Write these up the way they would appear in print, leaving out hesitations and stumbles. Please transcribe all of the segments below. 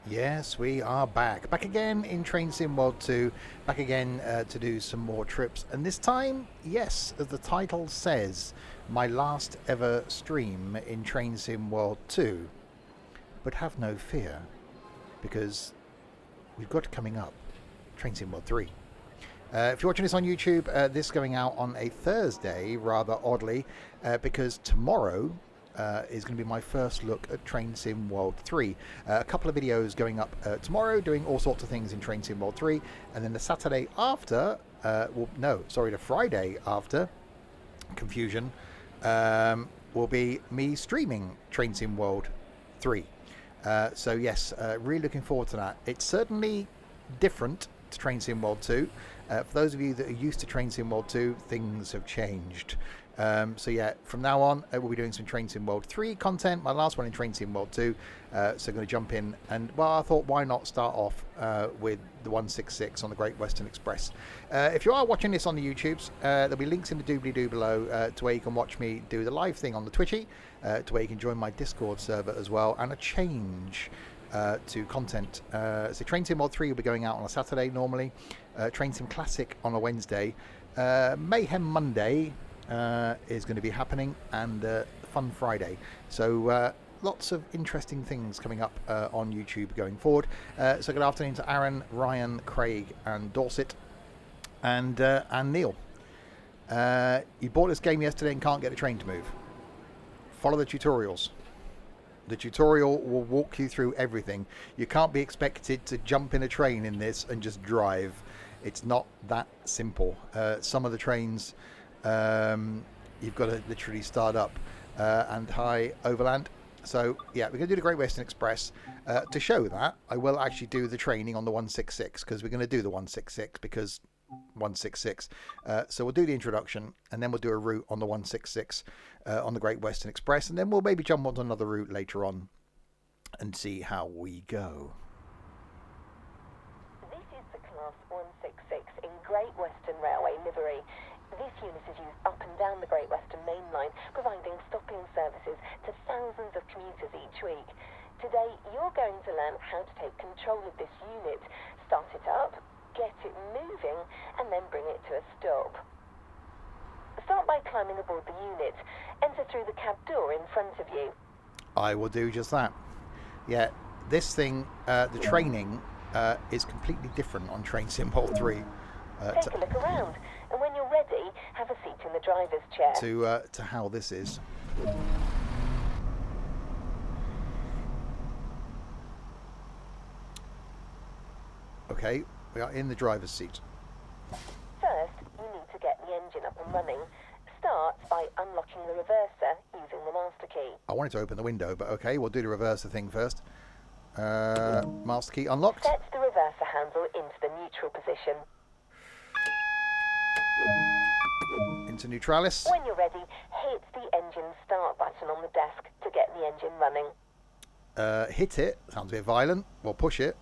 Yes, we are back. Back again in Train Sim World 2. Back again to do some more trips. And this time, yes, as the title says, my last ever stream in Train Sim World 2. But have no fear, because we've got coming up Train Sim World 3. If you're watching this on YouTube, this is going out on a Thursday, rather oddly, because tomorrow is going to be my first look at Train Sim World 3. A couple of videos going up tomorrow, doing all sorts of things in Train Sim World 3, and then the Saturday after, the Friday after, confusion, will be me streaming Train Sim World 3. So yes, really looking forward to that. It's certainly different to Train Sim World 2. For those of you that are used to Train Sim World 2, things have changed. So yeah, from now on, we'll be doing some Train Sim World 3 content, my last one in Train Sim World 2. So I'm going to jump in, and well, I thought, why not start off with the 166 on the Great Western Express. If you are watching this on the YouTubes, there'll be links in the doobly-doo below to where you can watch me do the live thing on the Twitchy, to where you can join my Discord server as well, and a change to content. So Train Sim World 3 will be going out on a Saturday normally, Train Sim Classic on a Wednesday, Mayhem Monday is going to be happening, and Fun Friday. So lots of interesting things coming up on YouTube going forward. So good afternoon to Aaron, Ryan, Craig and Dorset and Neil. You bought this game yesterday and can't get the train to move. Follow the tutorials. The tutorial will walk you through everything. You can't be expected to jump in a train in this and just drive. It's not that simple. Some of the trains you've got to literally start up. And hi, Overland. So yeah, we're going to do the Great Western Express. To show that, I will actually do the training on the 166, because we're going to do the 166 because 166. So we'll do the introduction, and then we'll do a route on the 166 on the Great Western Express, and then we'll maybe jump onto another route later on and see how we go. This is the Class 166 in Great Western Railway livery. This unit is used up and down the Great Western Main Line, providing stopping services to thousands of commuters each week. Today, you're going to learn how to take control of this unit, start it up, get it moving, and then bring it to a stop. Start by climbing aboard the unit. Enter through the cab door in front of you. I will do just that. Yeah, this thing, the training is completely different on Train Sim World 3. Take a look around, and when you're ready, have a seat in the driver's chair. To how this is. Okay, we are in the driver's seat. First, you need to get the engine up and running. Start by unlocking the reverser using the master key. I wanted to open the window, but okay, we'll do the reverser thing first. Master key unlocked. Set the reverser handle into the neutral position. Into neutralis. When you're ready, hit the engine start button on the desk to get the engine running. Hit it. Sounds a bit violent. We'll push it.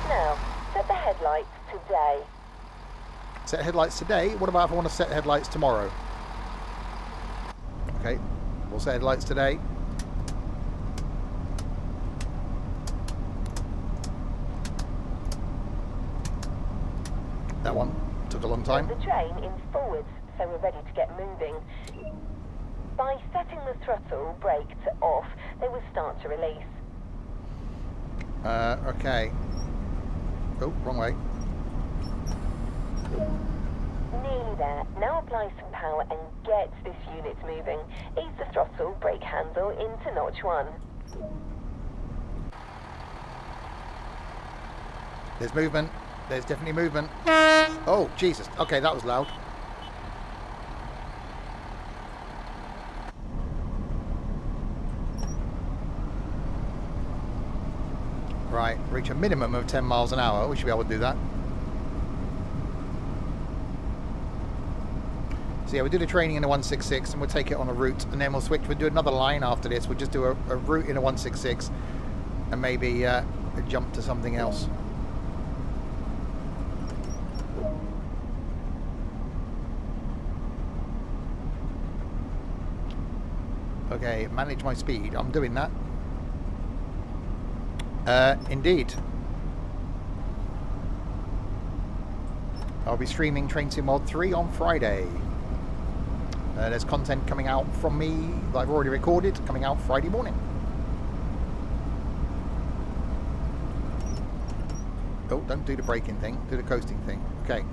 Now, set the headlights today. Set headlights today? What about if I want to set headlights tomorrow? Okay, we'll set headlights today. That one took a long time. Put the train in forwards, so we're ready to get moving. By setting the throttle brake to off, they will start to release. Okay. Oh, wrong way. Nearly there. Now apply some power and get this unit moving. Ease the throttle brake handle into notch 1. There's movement. There's definitely movement. Oh, Jesus. Okay, that was loud. Right, reach a minimum of 10 miles an hour. We should be able to do that. So yeah, we'll do the training in the 166 and we'll take it on a route, and then we'll switch. We'll do another line after this. We'll just do a route in a 166 and maybe jump to something else. Okay, manage my speed. I'm doing that. Indeed. I'll be streaming Train Sim World 3 on Friday. There's content coming out from me that I've already recorded, coming out Friday morning. Oh, don't do the braking thing, do the coasting thing. Okay.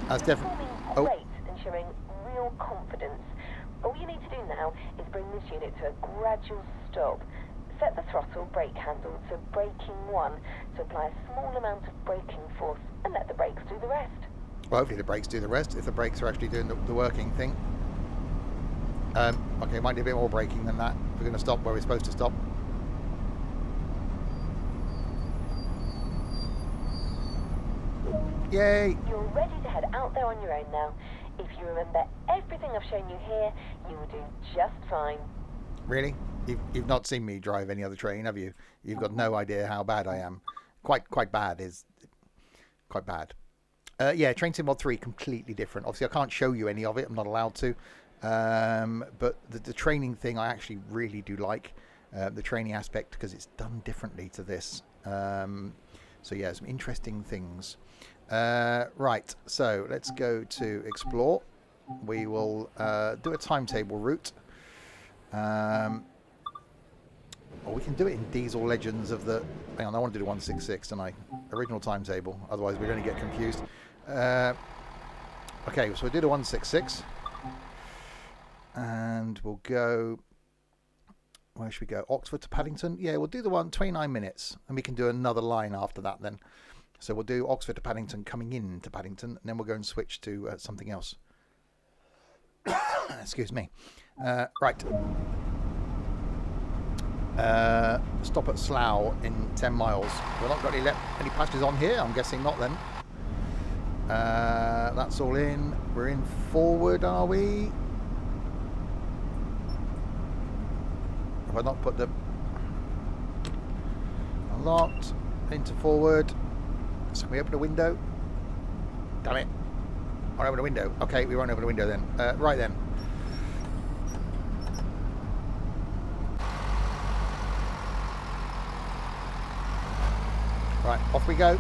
That's definitely... Oh. Great and showing real confidence. All you need to do now is bring this unit to a gradual stop. Set the throttle brake handle to braking 1 to apply a small amount of braking force and let the brakes do the rest. Well, hopefully the brakes do the rest, if the brakes are actually doing the working thing. Okay, might need a bit more braking than that. We're going to stop where we're supposed to stop. Yay! You're ready to head out there on your own now. If you remember everything I've shown you here, you will do just fine. Really? You've not seen me drive any other train, have you? You've got no idea how bad I am. Quite bad is... Quite bad. Yeah, Train Sim World 3, completely different. Obviously, I can't show you any of it. I'm not allowed to. But the training thing I actually really do like. The training aspect, because it's done differently to this. So, yeah, some interesting things. Right, so let's go to Explore. We will do a timetable route. Or we can do it in Diesel Legends of the... Hang on, I want to do the 166 tonight. Original timetable, otherwise we'd only get confused. Okay, so we'll do the 166. And we'll go... Where should we go? Oxford to Paddington? Yeah, we'll do the 29 minutes. And we can do another line after that then. So we'll do Oxford to Paddington coming in to Paddington. And then we'll go and switch to something else. Excuse me. Right. Stop at Slough in 10 miles. We've not got any passengers on here. I'm guessing not then. That's all in. We're in forward, are we? Have I not put the... Unlocked. Into forward. So can we open a window? Damn it. I'll open a window. Okay, we won't open a window then. Right then. Right, off we go.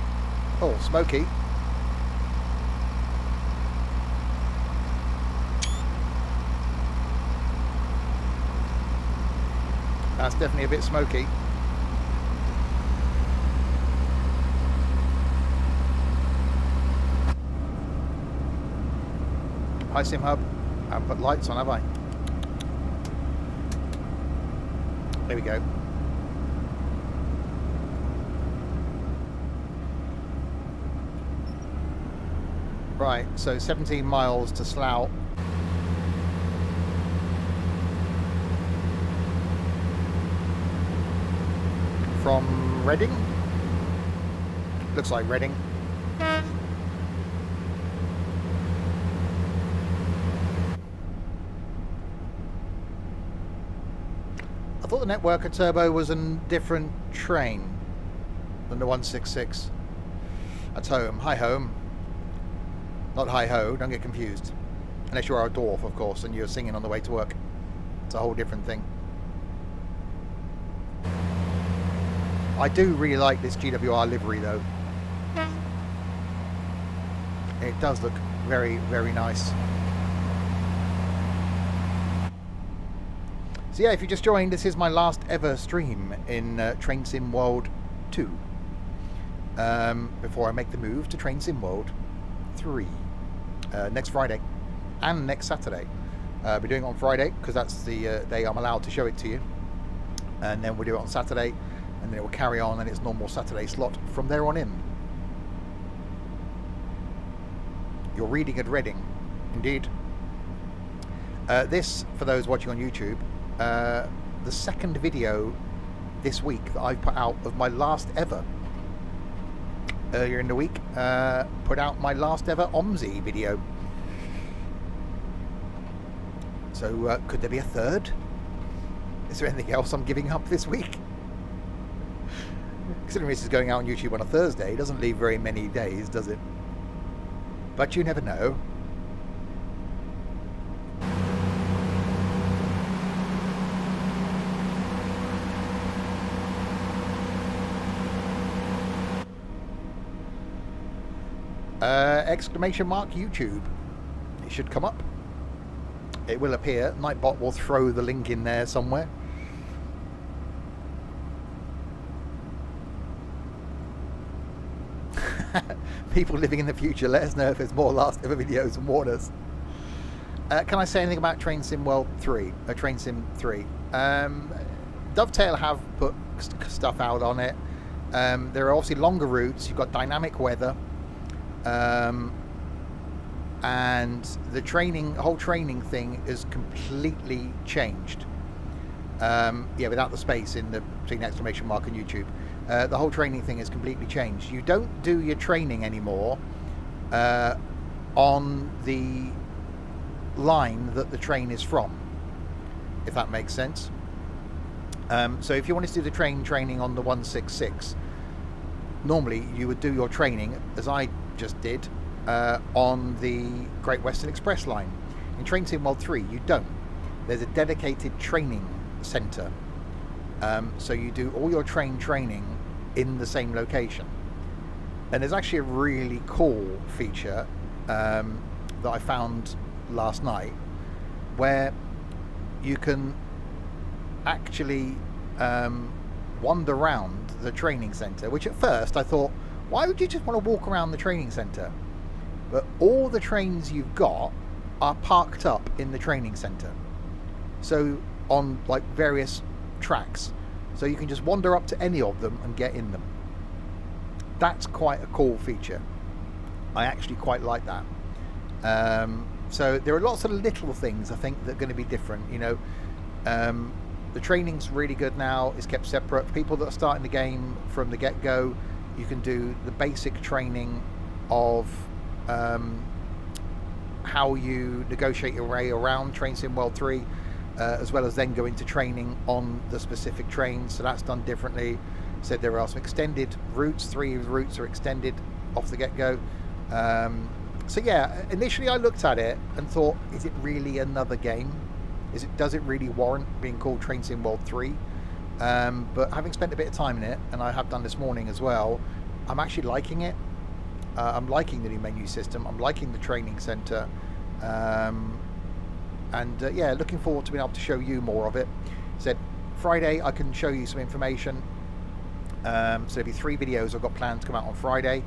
Oh, smoky. That's definitely a bit smoky. Hi Sim Hub. I haven't put lights on, have I? There we go. Right, so 17 miles to Slough. From Reading? Looks like Reading. I thought the Networker Turbo was a different train than the 166. That's home. Hi home. Not hi-ho, don't get confused. Unless you are a dwarf, of course, and you're singing on the way to work. It's a whole different thing. I do really like this GWR livery, though. It does look very, very nice. So yeah, if you just joined, this is my last ever stream in Train Sim World 2. Before I make the move to Train Sim World 3. Next Friday and next Saturday. We're doing it on Friday because that's the day I'm allowed to show it to you, and then we'll do it on Saturday, and then it will carry on in its normal Saturday slot from there on in. You're reading at Reading, indeed. This, for those watching on YouTube, the second video this week that I've put out of my last ever. Earlier in the week, put out my last ever OMSI video. So, could there be a third? Is there anything else I'm giving up this week? Considering this is going out on YouTube on a Thursday, it doesn't leave very many days, does it? But you never know. Exclamation mark YouTube. It should come up. It will appear. Nightbot will throw the link in there somewhere. People living in the future, let us know if there's more last ever videos and warn us. Can I say anything about Train Sim World 3? Train Sim 3. Dovetail have put stuff out on it. There are obviously longer routes. You've got dynamic weather. And the whole training thing is completely changed. Yeah, without the space in the between exclamation mark and YouTube. The whole training thing is completely changed. You don't do your training anymore on the line that the train is from, if that makes sense. So if you wanted to do the training on the 166, normally you would do your training, as I just did, on the Great Western Express line. In Train Sim World 3, you don't. There's a dedicated training centre. So you do all your training in the same location. And there's actually a really cool feature that I found last night where you can actually wander around the training centre, which at first I thought, why would you just want to walk around the training centre? But all the trains you've got are parked up in the training centre, so on like various tracks, so you can just wander up to any of them and get in them. That's quite a cool feature. I actually quite like that. So there are lots of little things I think that are going to be different. You know, the training's really good now. It's kept separate. For people that are starting the game from the get-go, you can do the basic training of how you negotiate your way around Train Sim World 3, as well as then go into training on the specific trains. So that's done differently. Said there are some extended routes. 3 routes are extended off the get-go. So yeah, initially I looked at it and thought, is it really another game? Does it really warrant being called Train Sim World 3? But having spent a bit of time in it, and I have done this morning as well, I'm actually liking it. I'm liking the new menu system. I'm liking the training centre. Yeah, looking forward to being able to show you more of it. Said Friday I can show you some information. So there'll be 3 videos I've got planned to come out on Friday.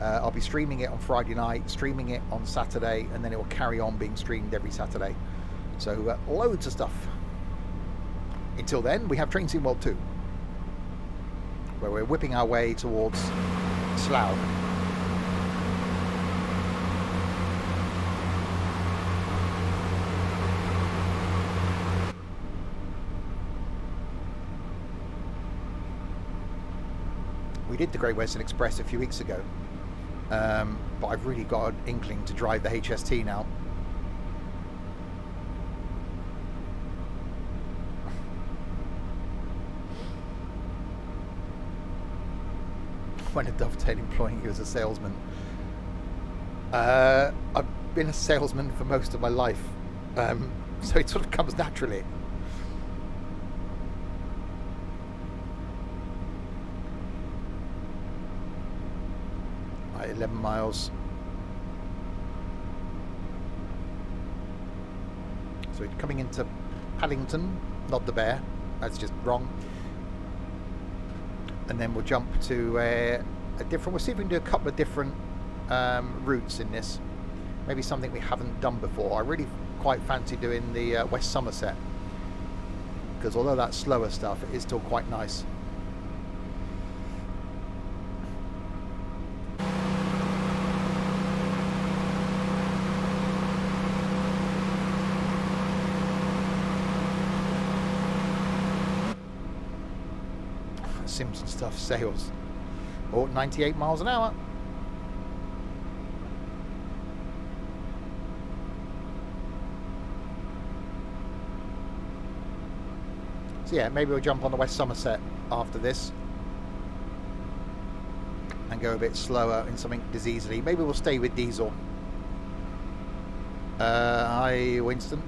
I'll be streaming it on Friday night, streaming it on Saturday, and then it will carry on being streamed every Saturday. So loads of stuff. Until then, we have Train Sim World 2, where we're whipping our way towards Slough. We did the Great Western Express a few weeks ago, but I've really got an inkling to drive the HST now. When a Dovetail employing you as a salesman. I've been a salesman for most of my life, so it sort of comes naturally. Right, 11 miles. So we're coming into Paddington, not the Bear, that's just wrong. And then we'll jump to a different, we'll see if we can do a couple of different routes in this. Maybe something we haven't done before. I really quite fancy doing the West Somerset, because although that's slower stuff, it is still quite nice. Simpson stuff sales. Oh, 98 miles an hour. So yeah, maybe we'll jump on the West Somerset after this and go a bit slower in something diseasely. Maybe we'll stay with diesel. Hi, Winston.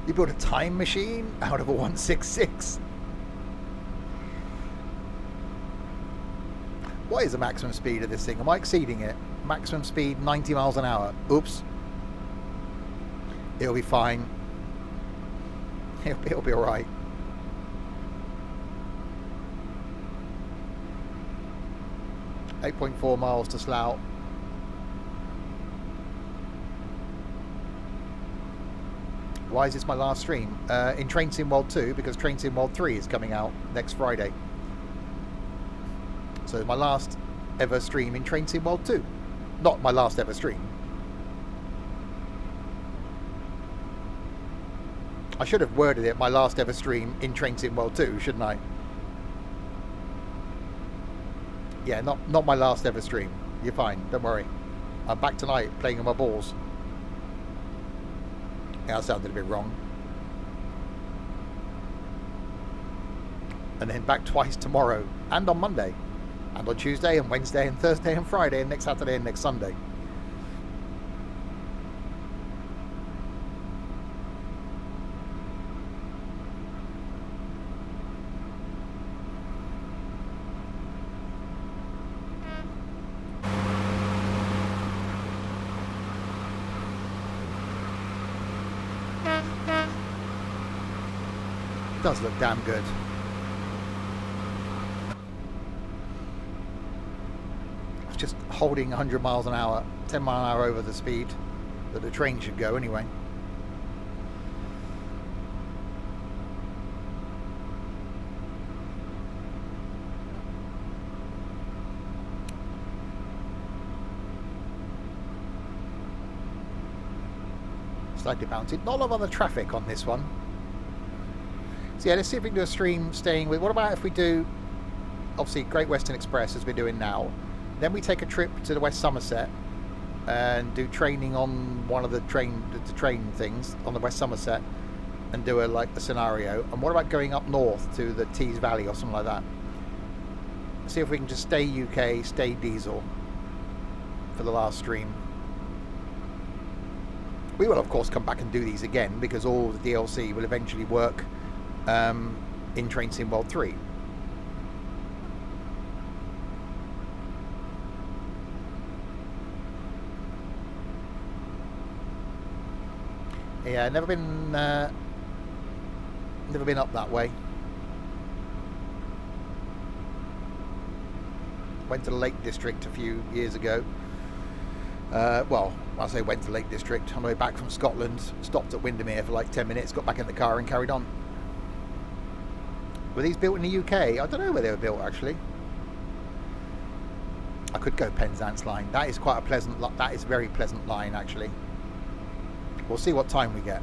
You built a time machine out of a 166. What is the maximum speed of this thing? Am I exceeding it? Maximum speed 90 miles an hour. Oops. It'll be fine. It'll be alright. .4 miles to Slough. Why is this my last stream? In Train Sim World 2, because Train Sim World 3 is coming out next Friday. So my last ever stream in Train Sim World 2. Not my last ever stream. I should have worded it my last ever stream in Train Sim World 2, shouldn't I? Yeah, not my last ever stream. You're fine, don't worry. I'm back tonight playing on my balls. Yeah, that sounded a bit wrong. And then back twice tomorrow and on Monday. And on Tuesday and Wednesday and Thursday and Friday and next Saturday and next Sunday. Does look damn good. It's just holding 100 miles an hour, 10 mile an hour over the speed that the train should go anyway. Slightly bouncy. Not a lot of other traffic on this one. So yeah, let's see if we can do a stream staying with... What about if we do, obviously, Great Western Express as we're doing now. Then we take a trip to the West Somerset and do training on one of the train things on the West Somerset and do a scenario. And what about going up north to the Tees Valley or something like that? See if we can just stay UK, stay diesel for the last stream. We will of course come back and do these again because all the DLC will eventually work in Train Sim World 3. Yeah, never been up that way. Went to the Lake District a few years ago. Well, I say went to the Lake District on the way back from Scotland. Stopped at Windermere for like 10 minutes, got back in the car and carried on. Were these built in the UK? I don't know where they were built actually. I could go Penzance line. That is quite a pleasant. That is a very pleasant line actually. We'll see what time we get.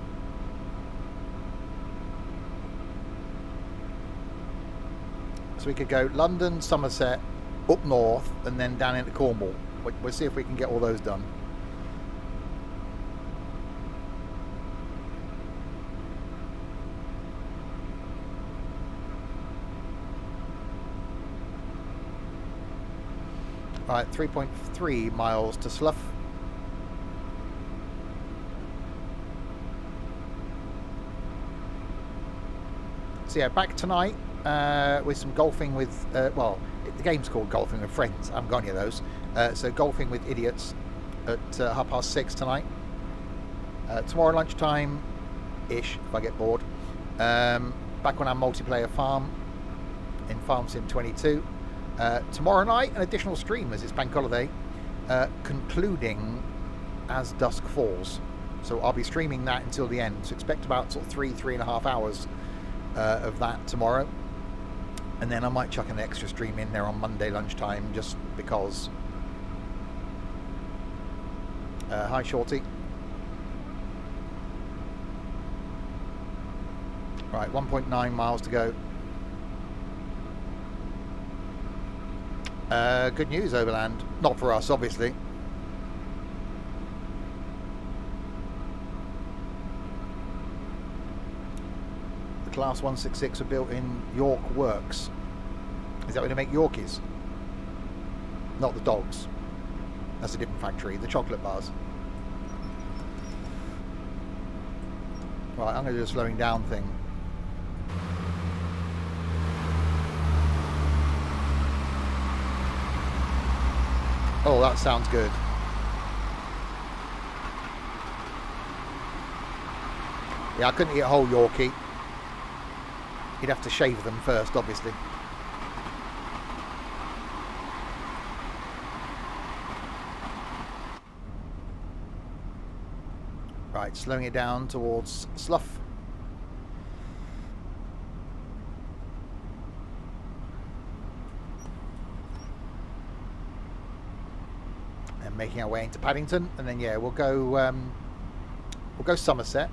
So we could go London, Somerset, up north, and then down into Cornwall. We'll see if we can get all those done. Right, 3.3 miles to Slough. So yeah, back tonight with some golfing with, well, the game's called Golfing with Friends. I haven't got any of those. So golfing with idiots at 6:30 tonight. Tomorrow lunchtime-ish, if I get bored. Back on our multiplayer farm in Farm Sim 22. Tomorrow night, an additional stream as it's bank holiday, concluding as dusk falls. So I'll be streaming that until the end. So expect about sort of 3.5 hours of that tomorrow. And then I might chuck an extra stream in there on Monday lunchtime just because. Hi Shorty. Right, 1.9 miles to go. Good news, Overland. Not for us, obviously. The Class 166 are built in York Works. Is that where they make Yorkies? Not the dogs. That's a different factory. The chocolate bars. Right, I'm going to do a slowing down thing. Oh, that sounds good. Yeah, I couldn't eat a whole Yorkie. You'd have to shave them first, obviously. Right, slowing it down towards Slough. And making our way into Paddington, and then yeah, we'll go Somerset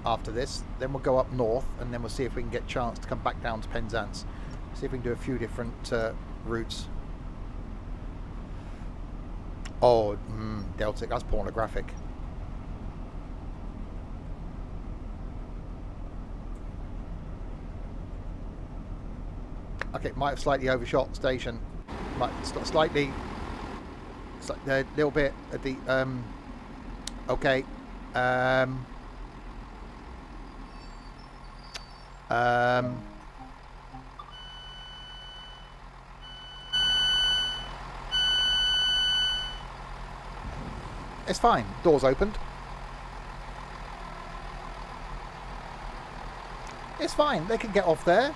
after this. Then we'll go up north, and then we'll see if we can get a chance to come back down to Penzance. See if we can do a few different routes. Oh, Deltic, that's pornographic. Okay, might have slightly overshot station. Might slightly, a little bit at the okay. It's fine. Doors opened. It's fine. They can get off there.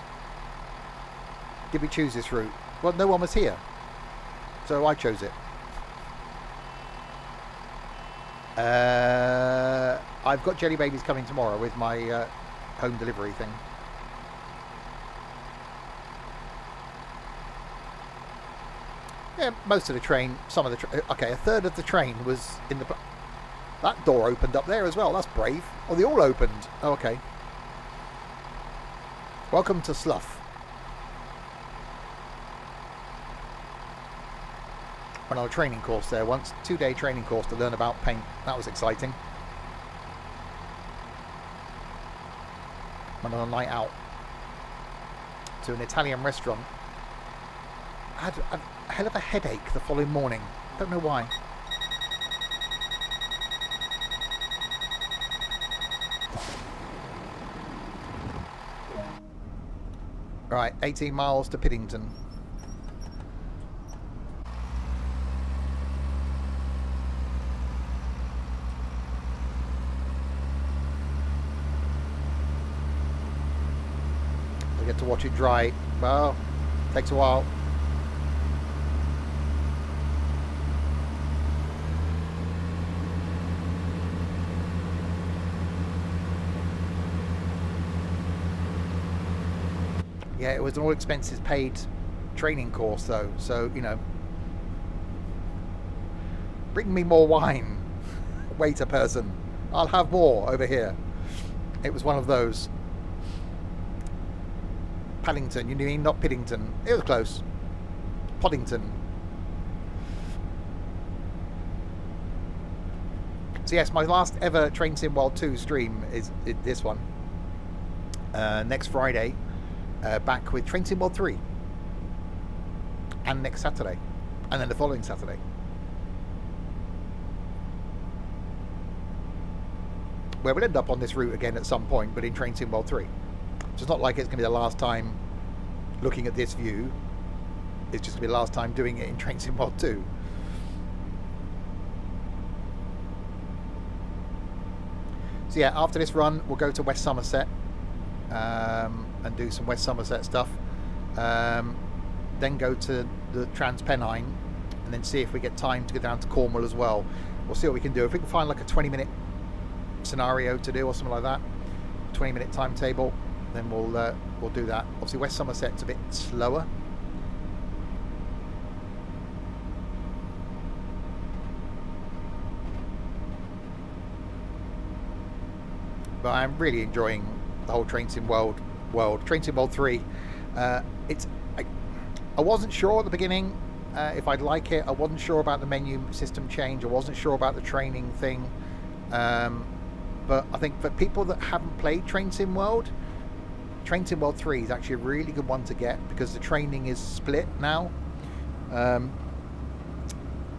Did we choose this route? Well, no one was here, so I chose it. I've got jelly babies coming tomorrow with my home delivery thing. Yeah, most of the train, some of the okay, a third of the train was in the... That door opened up there as well. That's brave. Oh, they all opened. Oh, okay. Welcome to Slough. Went on a training course there once, 2-day training course to learn about paint. That was exciting. Went on a night out to an Italian restaurant. I had a hell of a headache the following morning. Don't know why. Right, 18 miles to Piddington. Get to watch it dry. Well, takes a while. Yeah, it was an all expenses paid training course though, so you know. Bring me more wine, waiter person. I'll have more over here. It was one of those. Paddington, you mean not Piddington? It was close. Poddington. So yes, my last ever Train Sim World 2 stream is this one. Next Friday, back with Train Sim World 3. And next Saturday. And then the following Saturday. Where we'll end up on this route again at some point, but in Train Sim World 3. So it's not like it's going to be the last time looking at this view. It's just going to be the last time doing it in Train Sim World 2. So yeah, after this run, we'll go to West Somerset and do some West Somerset stuff. Then go to the Trans-Pennine and then see if we get time to go down to Cornwall as well. We'll see what we can do. If we can find like a 20-minute scenario to do or something like that, 20-minute timetable, then we'll do that. Obviously West Somerset's a bit slower. But I'm really enjoying the whole Train Sim World. Train Sim World 3. I wasn't sure at the beginning if I'd like it. I wasn't sure about the menu system change. I wasn't sure about the training thing. But I think for people that haven't played Train Sim World 3 is actually a really good one to get because the training is split now,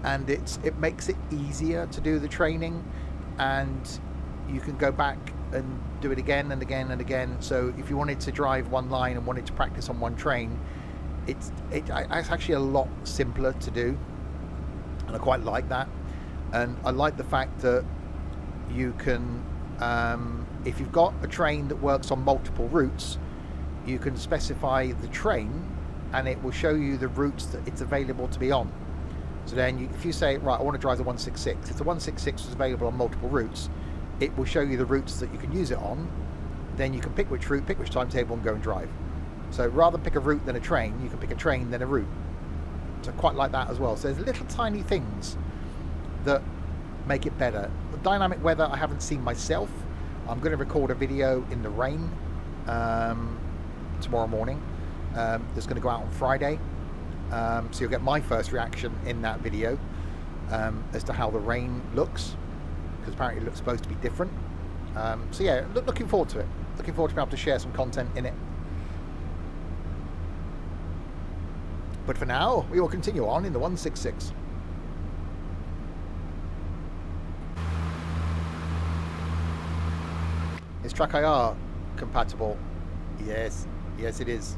and it makes it easier to do the training, and you can go back and do it again and again and again. So if you wanted to drive one line and wanted to practice on one train, it's actually a lot simpler to do. and I quite like that. And I like the fact that you can, if you've got a train that works on multiple routes, you can specify the train and it will show you the routes that it's available to be on. So then if you say, right, I want to drive the 166, if the 166 is available on multiple routes, it will show you the routes that you can use it on. Then you can pick which route, pick which timetable, and go and drive. So rather than pick a route than a train, you can pick a train than a route. So I quite like that as well. So there's little tiny things that make it better. The dynamic weather I haven't seen myself. I'm going to record a video in the rain tomorrow morning. That's going to go out on Friday. So you'll get my first reaction in that video as to how the rain looks, because apparently it looks supposed to be different. So yeah, looking forward to it. Looking forward to being able to share some content in it. But for now, we will continue on in the 166. Is Track IR compatible? Yes, yes it is.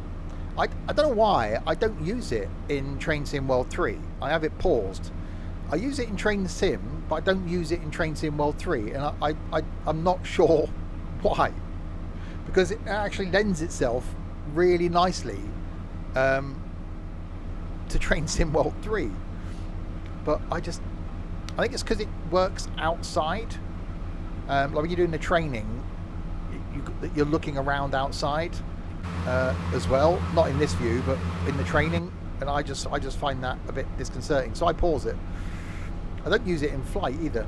I don't know why I don't use it in Train Sim World 3. I have it paused. I use it in Train Sim, but I don't use it in Train Sim World 3, and I'm not sure why. Because it actually lends itself really nicely to Train Sim World 3. But I think it's because it works outside. Like when you're doing the training, you're looking around outside as well. Not in this view, but in the training. And I just find that a bit disconcerting. So I pause it. I don't use it in flight either.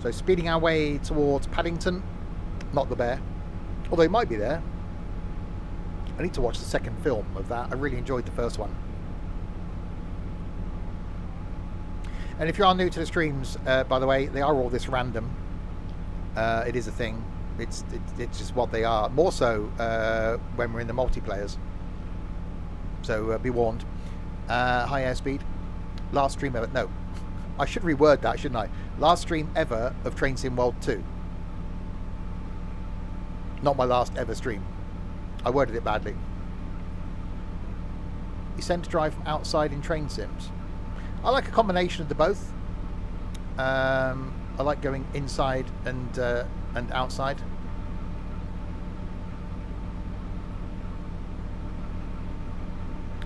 So speeding our way towards Paddington. Not the bear. Although it might be there. I need to watch the second film of that. I really enjoyed the first one. And if you are new to the streams, by the way, they are all this random. It is a thing. It's just what they are. More so when we're in the multiplayers. So be warned. High airspeed. Last stream ever. No. I should reword that, shouldn't I? Last stream ever of Train Sim World 2. Not my last ever stream. I worded it badly. You tend to drive from outside in train sims. I like a combination of the both. I like going inside and outside.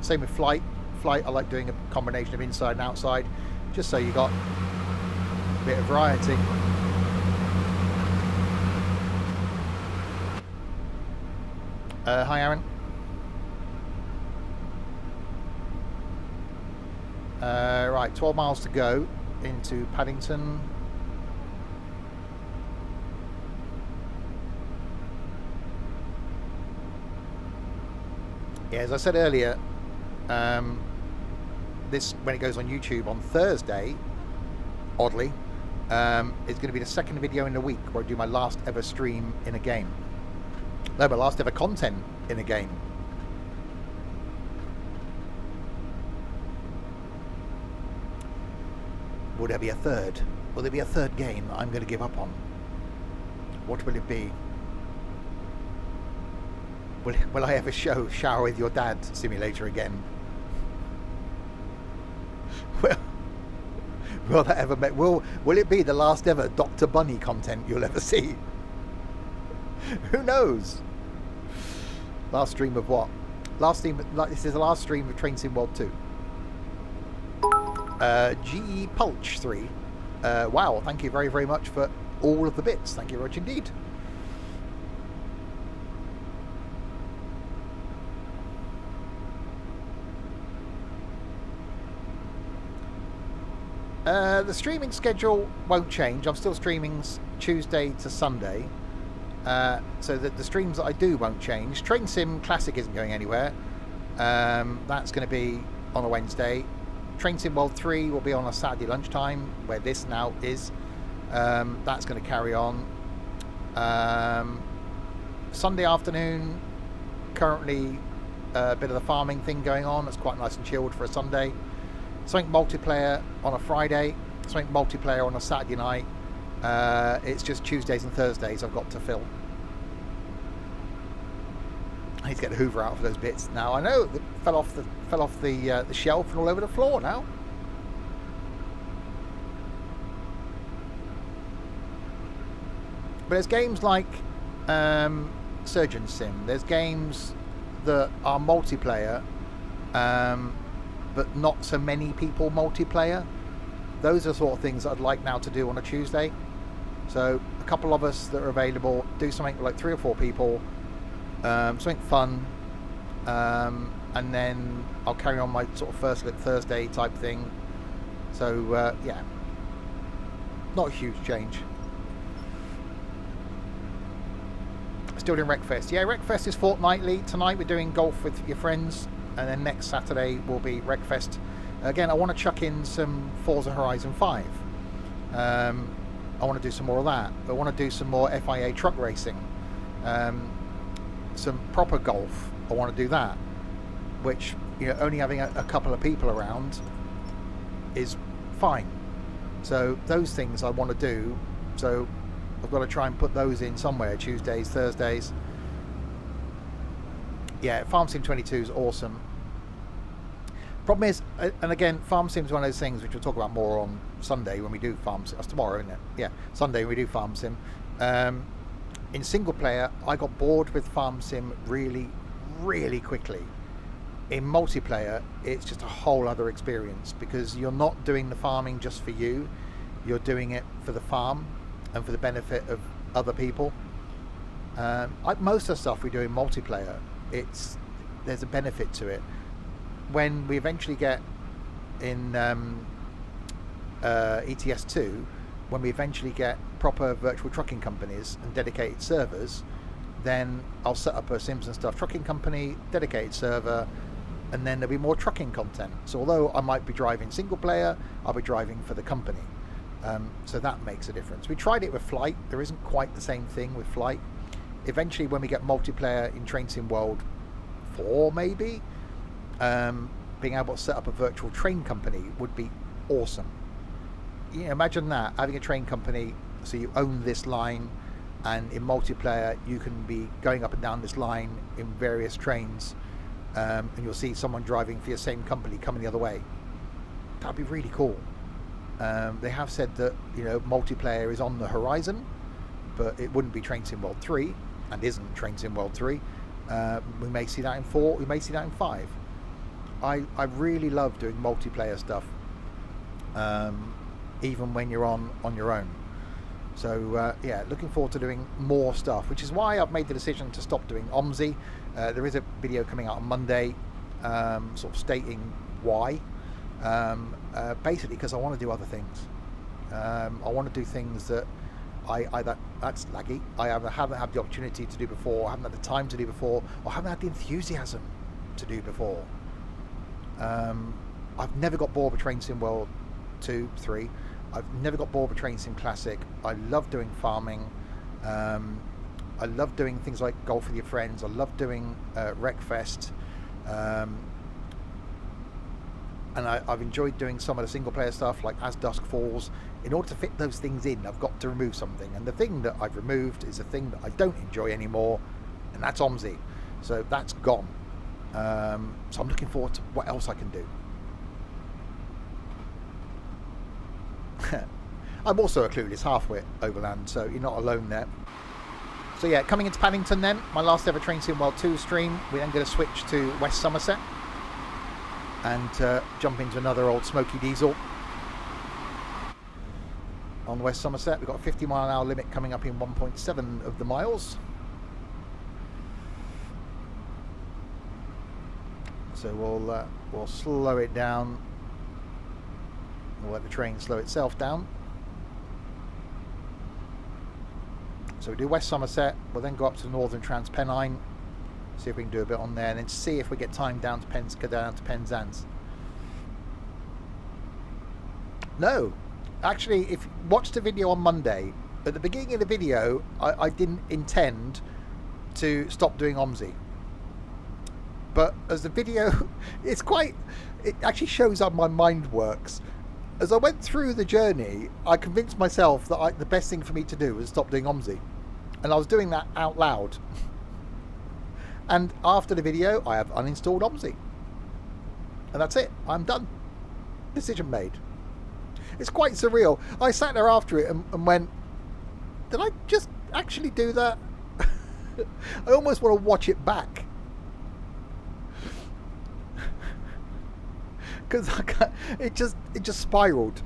Same with flight. Flight, I like doing a combination of inside and outside, just so you got a bit of variety. Hi, Aaron. Right, 12 miles to go into Paddington. Yeah, as I said earlier, this, when it goes on YouTube on Thursday, oddly, is going to be the second video in a week where I do my last ever stream in a game. No, my last ever content in a game. Will there be a third? Will there be a third game that I'm going to give up on? What will it be? Will I ever Shower with Your Dad simulator again? Will that ever will it be the last ever Dr. Bunny content you'll ever see? Who knows? Last stream of what? Last stream, this is the last stream of Train Sim World 2. GE Pulch 3. Wow, thank you very, very much for all of the bits. Thank you very much indeed. The streaming schedule won't change. I'm still streaming Tuesday to Sunday. So that the streams that I do won't change. Train Sim Classic isn't going anywhere. That's going to be on a Wednesday. Train Sim World 3 will be on a Saturday lunchtime, where this now is. That's going to carry on. Sunday afternoon, currently a bit of the farming thing going on. It's quite nice and chilled for a Sunday. Something multiplayer on a Friday. Something multiplayer on a Saturday night. It's just Tuesdays and Thursdays I've got to fill. I need to get the Hoover out for those bits. Now I know it fell off the shelf and all over the floor now. But there's games like Surgeon Sim. There's games that are multiplayer, but not so many people multiplayer. Those are the sort of things that I'd like now to do on a Tuesday. So a couple of us that are available, do something like 3 or 4 people, something fun, and then I'll carry on my sort of first look Thursday type thing. So yeah, not a huge change. Still doing Wreckfest. Yeah, Wreckfest is fortnightly. Tonight we're doing golf with your friends, and then next Saturday will be Wreckfest. Again, I want to chuck in some Forza Horizon 5. I want to do some more of that. I want to do some more FIA truck racing. Some proper golf. I want to do that. Which, you know, only having a couple of people around is fine. So those things I want to do. So I've got to try and put those in somewhere. Tuesdays, Thursdays. Yeah, Farm Sim 22 is awesome. Problem is, and again, Farm Sim is one of those things which we'll talk about more on Sunday when we do Farm Sim. That's tomorrow, isn't it? Yeah, Sunday we do Farm Sim. In single player, I got bored with Farm Sim really, really quickly. In multiplayer, it's just a whole other experience because you're not doing the farming just for you. You're doing it for the farm and for the benefit of other people. Most of the stuff we do in multiplayer, there's a benefit to it. When we eventually get in ETS2, when we eventually get proper virtual trucking companies and dedicated servers, then I'll set up a Sims and Stuff trucking company, dedicated server, and then there'll be more trucking content. So although I might be driving single player, I'll be driving for the company. So that makes a difference. We tried it with Flight. There isn't quite the same thing with Flight. Eventually, when we get multiplayer in Train Sim World 4, maybe, being able to set up a virtual train company would be awesome. You know, imagine that, having a train company, so you own this line, and in multiplayer you can be going up and down this line in various trains, and you'll see someone driving for your same company coming the other way. That'd be really cool. They have said that, you know, multiplayer is on the horizon, but it wouldn't be Train Sim World 3, and isn't Train Sim World 3. We may see that in 4, we may see that in 5. I really love doing multiplayer stuff, even when you're on your own. So yeah, looking forward to doing more stuff, which is why I've made the decision to stop doing OMSI. There is a video coming out on Monday, sort of stating why. Basically because I want to do other things. I want to do things that that's laggy. I haven't had the opportunity to do before, I haven't had the time to do before, or haven't had the enthusiasm to do before. I've never got bored with Train Sim World 2, 3. I've never got bored with Train Sim Classic. I love doing farming. I love doing things like golf with your friends. I love doing Wreckfest. And I've enjoyed doing some of the single player stuff like As Dusk Falls. In order to fit those things in, I've got to remove something. And the thing that I've removed is a thing that I don't enjoy anymore, and that's OMSI. So that's gone. So I'm looking forward to what else I can do. I'm also a clueless halfwit overland, so you're not alone there. So yeah, coming into Paddington then, my last ever Train Sim World 2 stream. We're then going to switch to West Somerset and jump into another old smoky diesel. On West Somerset, we've got a 50-mile-an-hour limit coming up in 1.7 of the miles. So we'll slow it down. We'll let the train slow itself down. So we do West Somerset. We'll then go up to the northern Trans-Pennine. See if we can do a bit on there, and then see if we get time down to Penzance. No, actually, if you watched the video on Monday, at the beginning of the video, I didn't intend to stop doing OMSI. But as the video, it actually shows how my mind works. As I went through the journey, I convinced myself that the best thing for me to do was stop doing OMSI. And I was doing that out loud. And after the video, I have uninstalled OMSI. And that's it. I'm done. Decision made. It's quite surreal. I sat there after it and went, did I just actually do that? I almost want to watch it back. Because it just spiraled.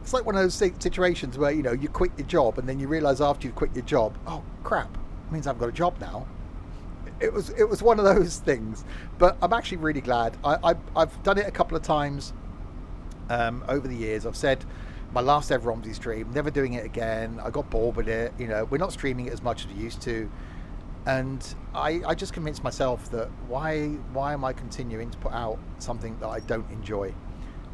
It's like one of those situations where, you know, you quit your job and then you realise after you quit your job, oh crap, it means I've got a job now. It was one of those things. But I'm actually really glad. I've done it a couple of times over the years. I've said my last ever OMSI stream, never doing it again. I got bored with it. You know, we're not streaming it as much as we used to. And I just convinced myself that why am I continuing to put out something that I don't enjoy?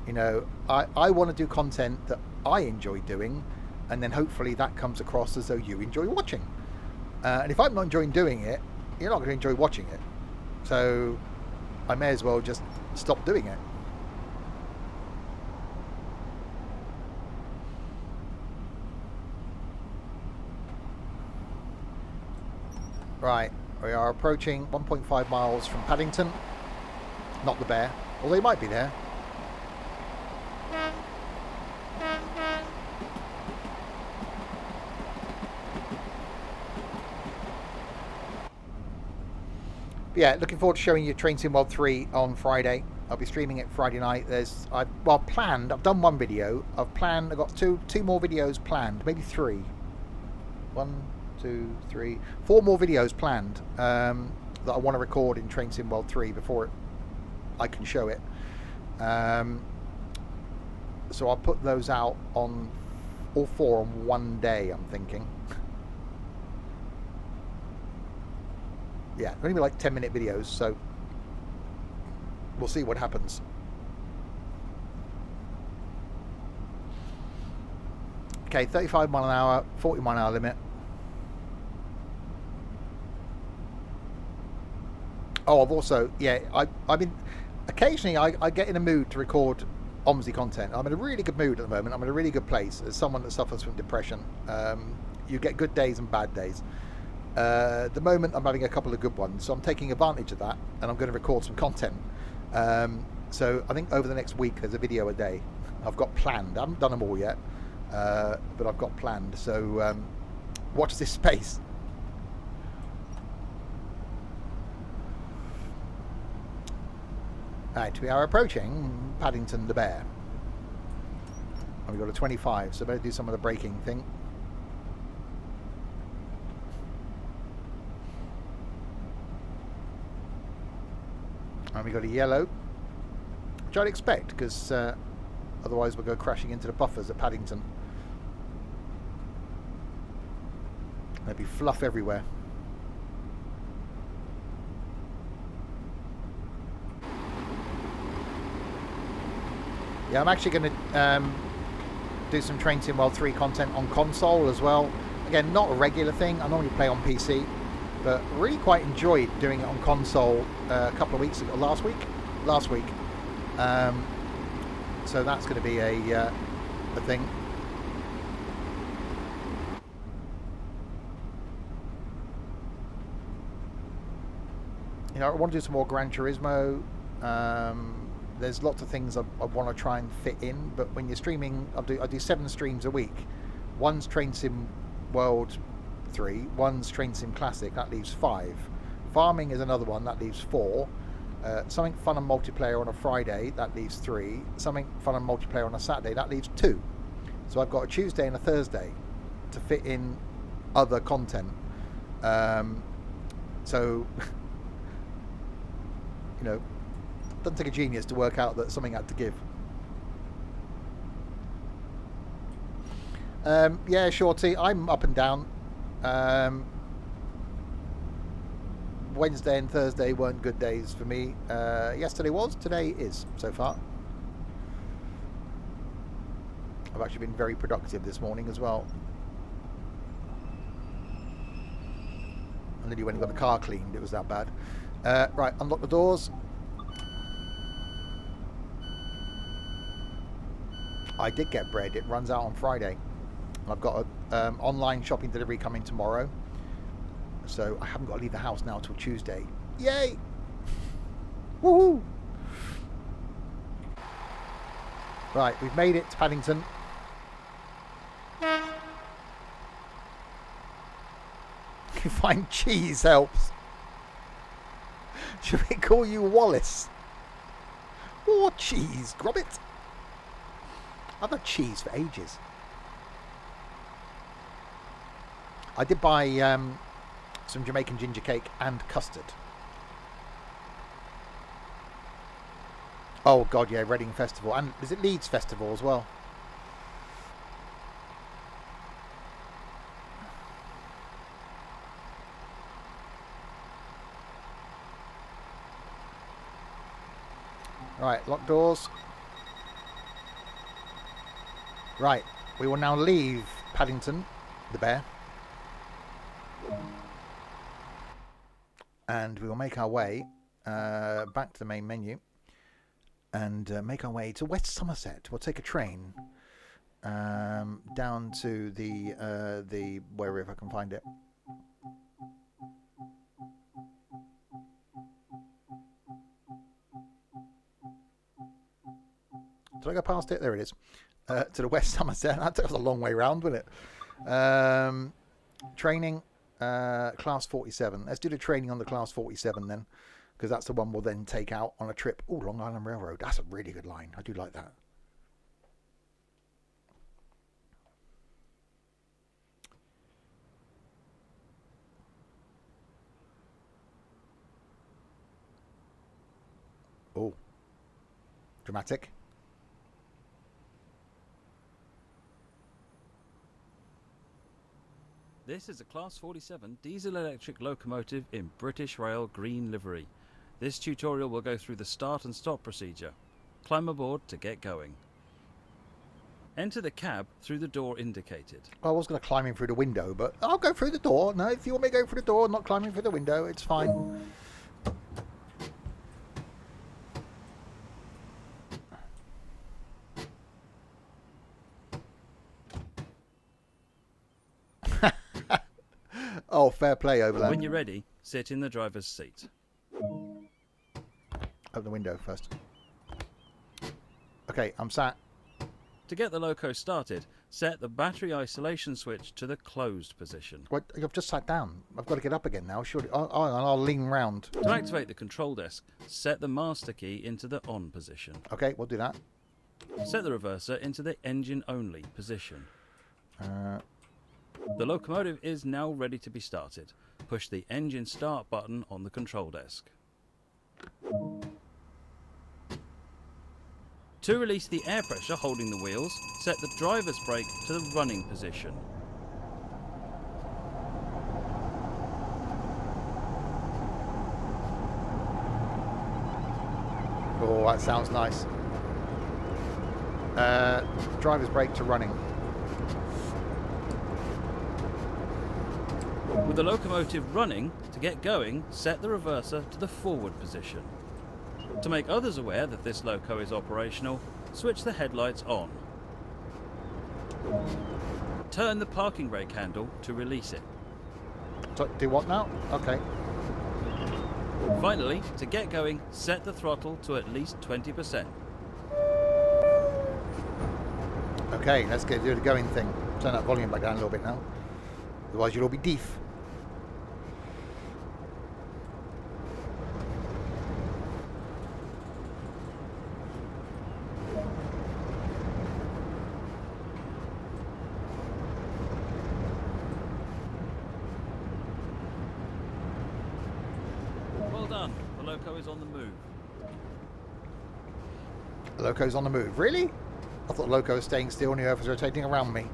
You know, I want to do content that I enjoy doing, and then hopefully that comes across as though you enjoy watching. And if I'm not enjoying doing it, you're not going to enjoy watching it. So I may as well just stop doing it. Right, we are approaching 1.5 miles from Paddington. Not the bear, although he might be there. Yeah, looking forward to showing you Train Sim World 3 on Friday. I'll be streaming it Friday night. I've done one video. I've got two more videos planned, maybe three. 1, 2, 3, 4 more videos planned that I want to record in Train Sim World 3 before I can show it. So I'll put those out on all 4 on one day, I'm thinking. Yeah, they're going to be like 10-minute videos, so we'll see what happens. Okay, 35 mile an hour, 40 mile an hour limit. Oh, I've also, yeah, I mean, occasionally I get in a mood to record OMSI content. I'm in a really good mood at the moment. I'm in a really good place. As someone that suffers from depression, you get good days and bad days. At the moment, I'm having a couple of good ones, so I'm taking advantage of that, and I'm going to record some content. So I think over the next week, there's a video a day. I've got planned. I haven't done them all yet, but I've got planned. So watch this space. Right, we are approaching Paddington the Bear. And we've got a 25, so better do some of the braking thing. And we got a yellow, which I'd expect, because otherwise we'll go crashing into the buffers at Paddington. There'll be fluff everywhere. Yeah, I'm actually going to do some Train Sim World 3 content on console as well. Again, not a regular thing. I normally play on PC. But really quite enjoyed doing it on console a couple of weeks ago, last week. So that's going to be a thing. You know, I want to do some more Gran Turismo. There's lots of things I want to try and fit in, but when you're streaming, I do 7 streams a week. One's Train Sim World 3, one's Train Sim Classic, that leaves 5. Farming is another one, that leaves 4. Something fun and multiplayer on a Friday, that leaves 3. Something fun and multiplayer on a Saturday, that leaves 2. So I've got a Tuesday and a Thursday to fit in other content. So, you know, doesn't take a genius to work out that something had to give. Yeah, Shorty, I'm up and down. Wednesday and Thursday weren't good days for me. Yesterday was, today is, so far. I've actually been very productive this morning as well. I nearly went and got the car cleaned, it was that bad. Right, unlock the doors. I did get bread, it runs out on Friday. I've got online shopping delivery coming tomorrow. So I haven't got to leave the house now till Tuesday. Yay! Woohoo! Right, we've made it to Paddington. You find cheese helps. Should we call you Wallace? Or cheese, Grobbit? I've had cheese for ages. I did buy some Jamaican ginger cake and custard. Oh god, yeah, Reading Festival. And is it Leeds Festival as well? Right, lock doors. Right, we will now leave Paddington, the bear. And we will make our way back to the main menu. And make our way to West Somerset. We'll take a train down to the wherever if I can find it. Did I go past it? There it is. To the West Somerset. That took us a long way round, wasn't it? Training, class 47. Let's do the training on the class 47 then. Because that's the one we'll then take out on a trip. Oh, Long Island Railroad. That's a really good line. I do like that. Oh. Dramatic. This is a Class 47 diesel-electric locomotive in British Rail green livery. This tutorial will go through the start and stop procedure. Climb aboard to get going. Enter the cab through the door indicated. I was going to climb in through the window, but I'll go through the door. No, if you want me to go through the door, not climbing through the window, it's fine. Oh, fair play, Overland. When you're ready, sit in the driver's seat. Open the window first. Okay, I'm sat. To get the loco started, set the battery isolation switch to the closed position. What? I've just sat down. I've got to get up again now. Surely. I'll lean round. To activate the control desk, set the master key into the on position. Okay, we'll do that. Set the reverser into the engine only position. The locomotive is now ready to be started. Push the engine start button on the control desk. To release the air pressure holding the wheels, set the driver's brake to the running position. Oh, that sounds nice. Driver's brake to running. With the locomotive running, to get going, set the reverser to the forward position. To make others aware that this loco is operational, switch the headlights on. Turn the parking brake handle to release it. Do what now? Okay. Finally, to get going, set the throttle to at least 20%. Okay, let's do the going thing. Turn that volume back down a little bit now. Otherwise you'll all be deaf. Well done, the loco is on the move. The loco's on the move. Really? I thought the loco was staying still and the earth was rotating around me.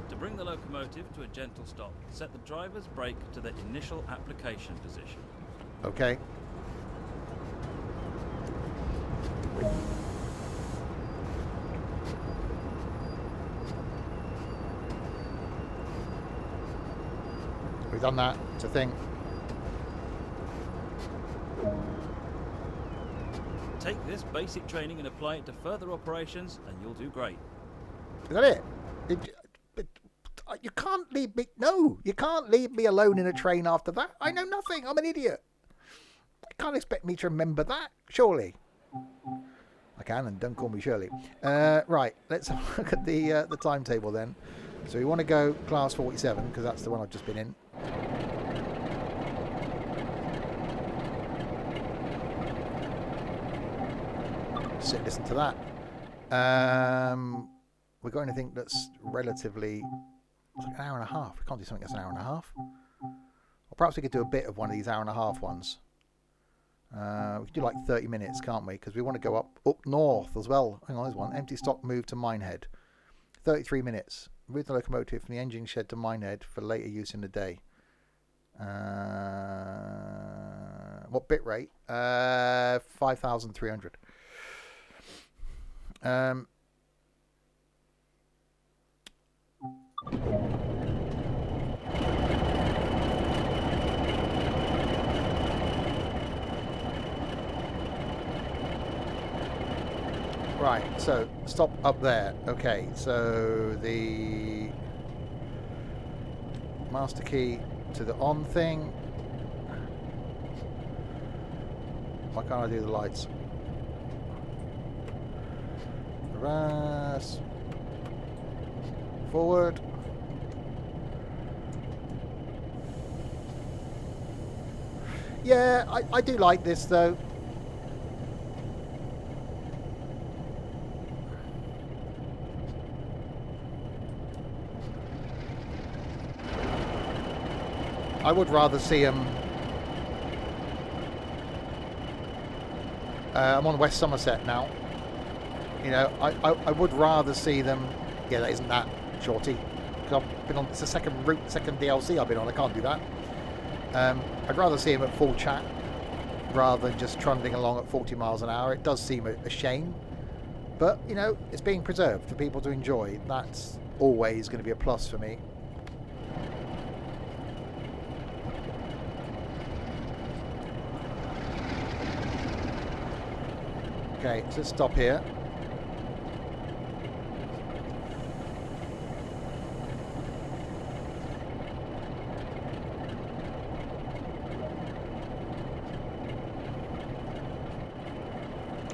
To bring the locomotive to a gentle stop, set the driver's brake to the initial application position. Okay. We've done that. It's a thing. Take this basic training and apply it to further operations, and you'll do great. Is that it? You can't leave me... No, you can't leave me alone in a train after that. I know nothing. I'm an idiot. You can't expect me to remember that, surely. I can, and don't call me Shirley. Right, let's have a look at the timetable then. So we want to go class 47, because that's the one I've just been in. Sit, listen to that. We got anything that's relatively... It's like an hour and a half. We can't do something that's an hour and a half. Or perhaps we could do a bit of one of these hour and a half ones. We could do like 30 minutes, can't we? Because we want to go up north as well. Hang on, there's one. Empty stock move to Minehead. 33 minutes. Move the locomotive from the engine shed to Minehead for later use in the day. What bit rate? 5,300. Right, so stop up there. Okay, so the master key to the on thing. Why can't I do the lights? Reverse. Forward. Yeah, I do like this though. I would rather see them. I'm on West Somerset now. You know, I would rather see them. Yeah, that isn't that shorty. I've been on. It's the second route, second DLC I've been on. I can't do that. I'd rather see him at full chat rather than just trundling along at 40 miles an hour. It does seem a shame, but you know, it's being preserved for people to enjoy. That's always going to be a plus for me. Okay, so let's stop here.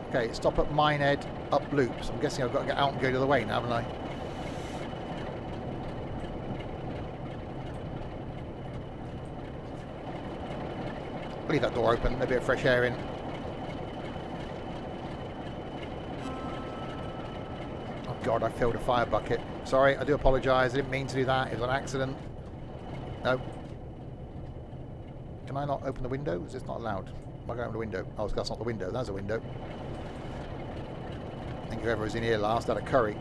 Okay, stop at Minehead, up loops. I'm guessing I've got to get out and go the other way now, haven't I? Leave that door open, a bit of fresh air in. Oh God, I filled a fire bucket. Sorry, I do apologise. I didn't mean to do that. It was an accident. No. Can I not open the window? Is this not allowed? Am I going to open the window? Oh, that's not the window. That's a window. I think whoever was in here last had a curry.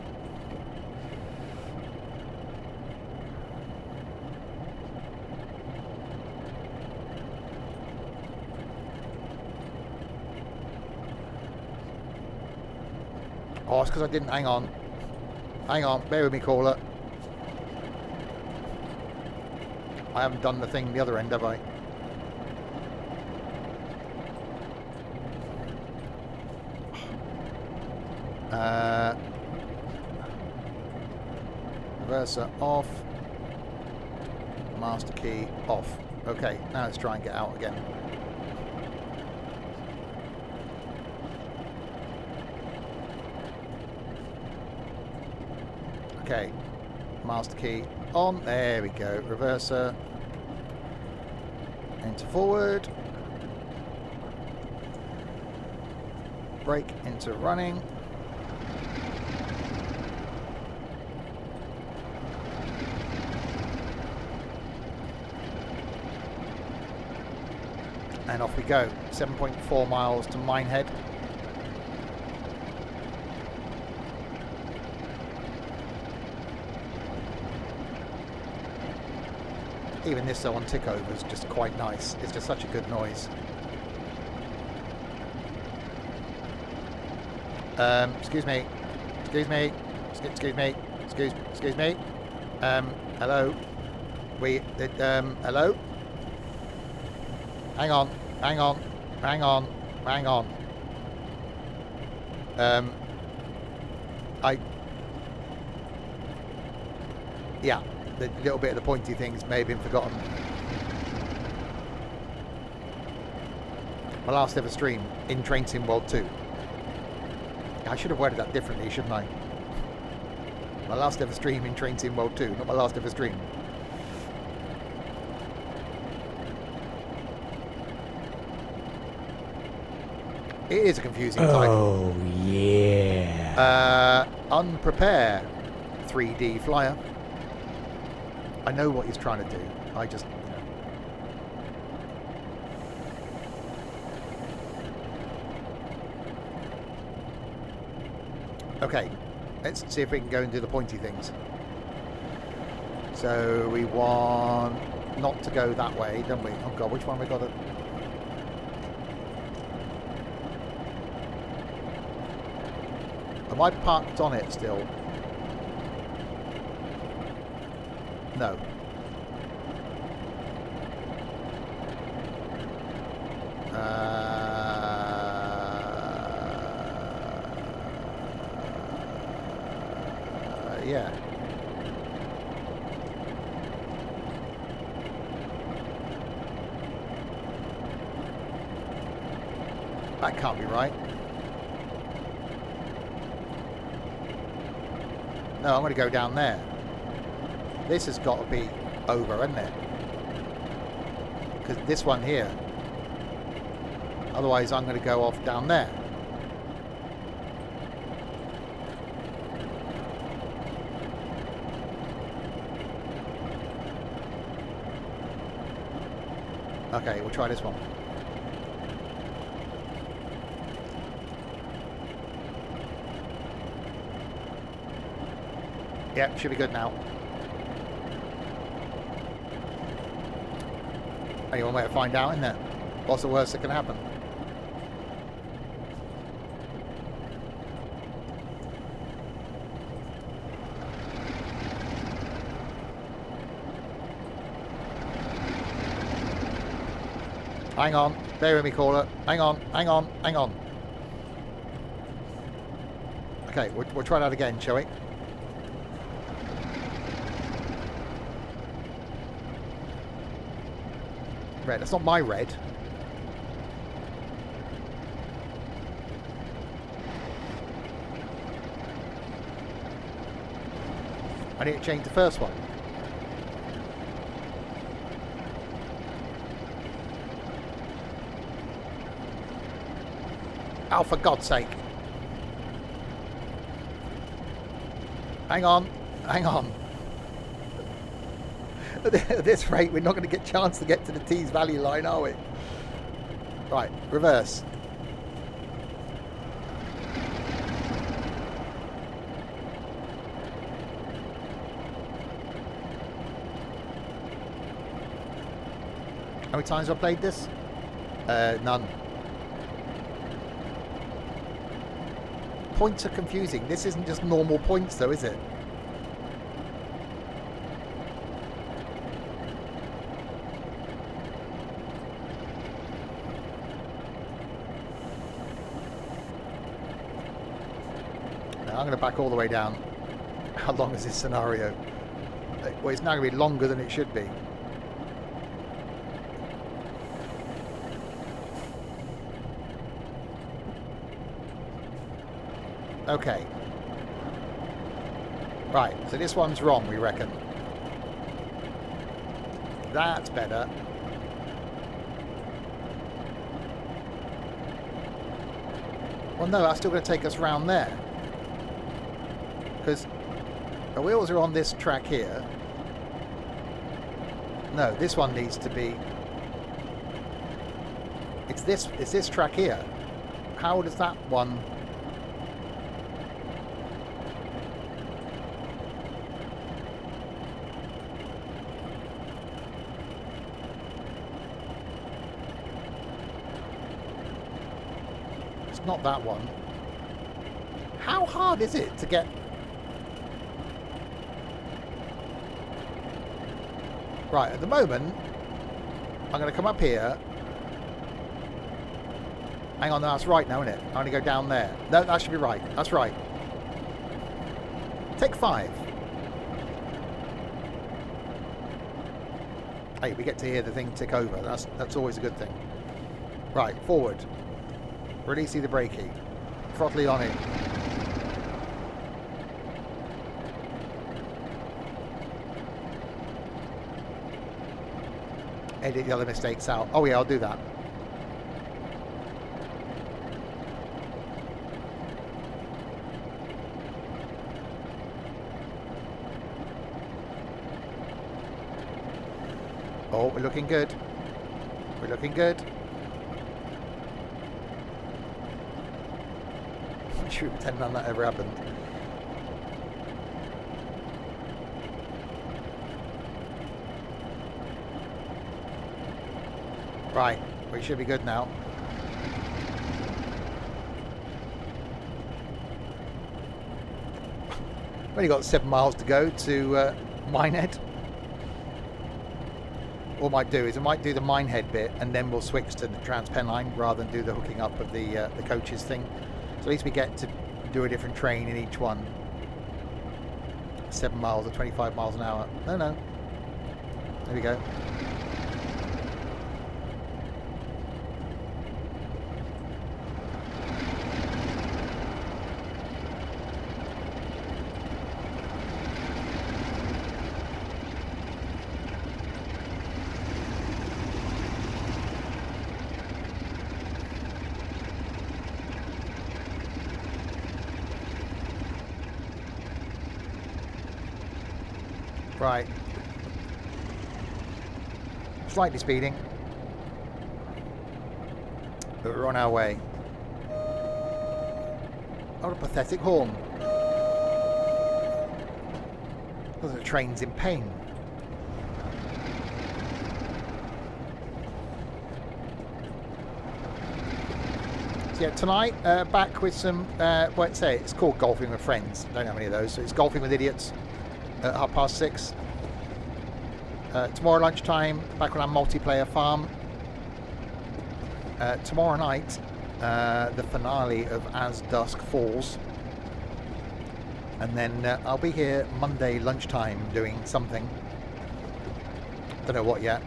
Oh, it's because I didn't. Hang on. Hang on. Bear with me, caller. I haven't done the thing the other end, have I? Reverser off. Master key off. Okay, now let's try and get out again. Okay, master key on. There we go. Reverser. Enter forward. Brake into running. And off we go. 7.4 miles to Minehead. Even this though on tick over is just quite nice. It's just such a good noise. Excuse me. Excuse me. Excuse me. Excuse me. Hello. Hello. Hang on. Hang on. Hang on. Hang on. Yeah, the little bit of the pointy things may have been forgotten. My last ever stream in Train Sim World 2. I should have worded that differently, shouldn't I? My last ever stream in Train Sim World 2, not my last ever stream. It is a confusing title. Oh, yeah. Unprepare 3D flyer. I know what he's trying to do. I just, Okay, let's see if we can go and do the pointy things. So we want not to go that way, don't we? Oh god, which one we got to... Am I parked on it still? No. Yeah. That can't be right. No, I'm going to go down there. This has got to be over, hasn't it? Because this one here. Otherwise, I'm going to go off down there. Okay, we'll try this one. Yep, should be good now. Only one way to find out, isn't there? What's the worst that can happen? Hang on, bear with me, caller. Hang on, hang on, hang on. Okay, we'll try that again, shall we? Red, that's not my red. I need to change the first one. Oh, for God's sake. Hang on. Hang on. At this rate, we're not going to get a chance to get to the Tees Valley line, are we? Right, reverse. How many times have I played this? None. Points are confusing. This isn't just normal points though, is it? Now I'm going to back all the way down. How long is this scenario? Well, it's now going to be longer than it should be. Okay. Right, so this one's wrong, we reckon. That's better. Well, no, that's still going to take us round there. Because the wheels are on this track here. No, this one needs to be... It's this track here. How does that one... Not that one. How hard is it to get... Right, at the moment, I'm going to come up here Hang on, that's right now, isn't it? I'm going to go down there. No, that should be right. That's right. Take 5. Hey, we get to hear the thing tick over. That's always a good thing. Right, forward. Release the brakey. Throttle on it. Edit the other mistakes out. Oh yeah, I'll do that. Oh, we're looking good. We're looking good. Should we pretend none of that ever happened? Right, we should be good now. We've only got 7 miles to go to Minehead. What I might do is I might do the Minehead bit and then we'll switch to the Trans-Pennine rather than do the hooking up of the coaches thing. So at least we get to do a different train in each one. 7 miles or 25 miles an hour. No. There we go. Right. Slightly speeding. But we're on our way. What a pathetic horn. The train's in pain. So yeah, tonight, back with some, what's it? It's called Golfing with Friends. Don't have any of those. So it's Golfing with Idiots. At 6:30. Tomorrow lunchtime, back on our multiplayer farm. Tomorrow night, the finale of As Dusk Falls. And then I'll be here Monday lunchtime doing something. Don't know what yet.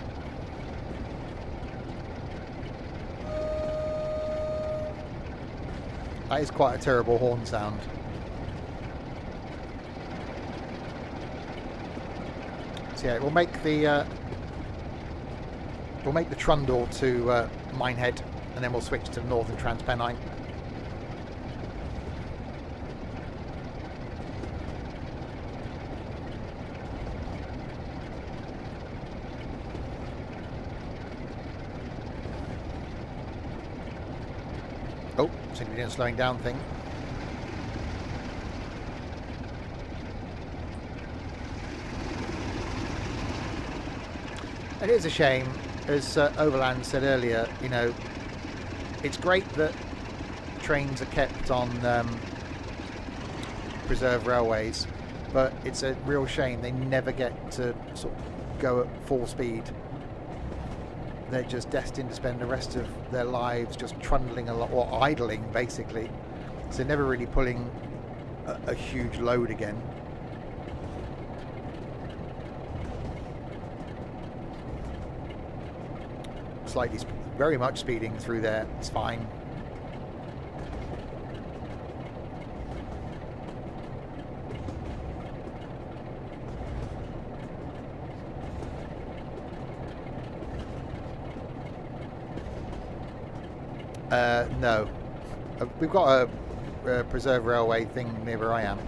That is quite a terrible horn sound. So yeah, we'll make the trundle to Minehead, and then we'll switch to the Northern Trans-Pennine. Oh, seems to be doing a slowing down thing. It is a shame, as Overland said earlier, you know, it's great that trains are kept on preserved railways, but it's a real shame they never get to sort of go at full speed. They're just destined to spend the rest of their lives just trundling a lot, or idling basically, so never really pulling a huge load again. Slightly, very much speeding through there. It's fine. No. We've got a preserve railway thing near where I am.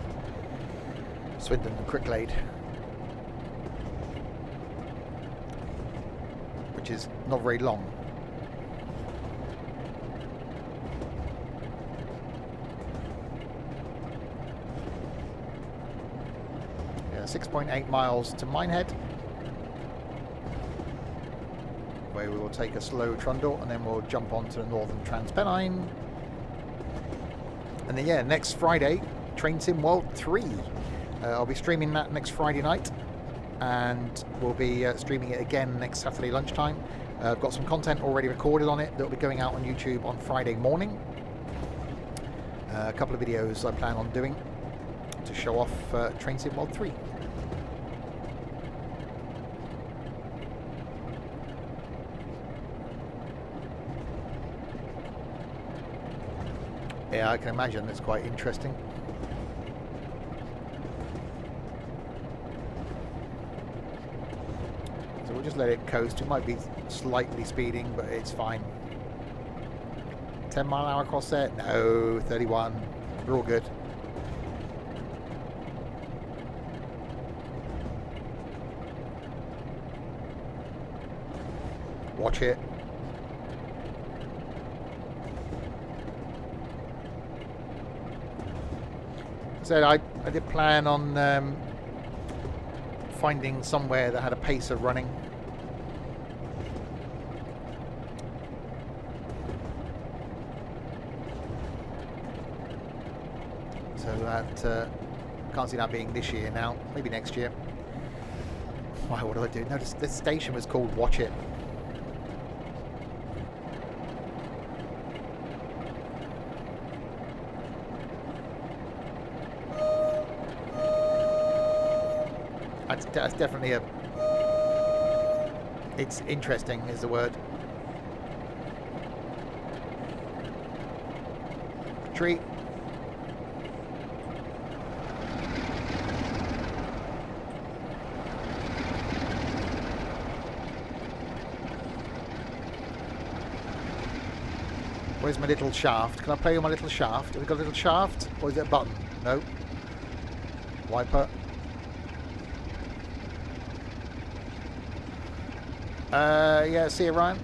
Swindon and Cricklade. Which is not very long. Yeah, 6.8 miles to Minehead, where we will take a slow trundle and then we'll jump onto the Northern Trans-Pennine. And then yeah, next Friday, Train Sim World 3. I'll be streaming that next Friday night. and we'll be streaming it again next Saturday lunchtime. I've got some content already recorded on it that will be going out on YouTube on Friday morning. A couple of videos I plan on doing to show off Train Sim World 3. Yeah, I can imagine it's quite interesting. So we'll just let it coast. It might be slightly speeding, but it's fine. 10 mile an hour across there? No, 31. We're all good. Watch it. So I did plan on finding somewhere that had a pacer running. So that can't see that being this year now. Maybe next year. Why? What do I do? No, this station was called Watch It. That's definitely a... It's interesting is the word. Tree. Where's my little shaft? Can I play with my little shaft? Have we got a little shaft? Or is it a button? No. Wiper. Yeah, see you, Ryan.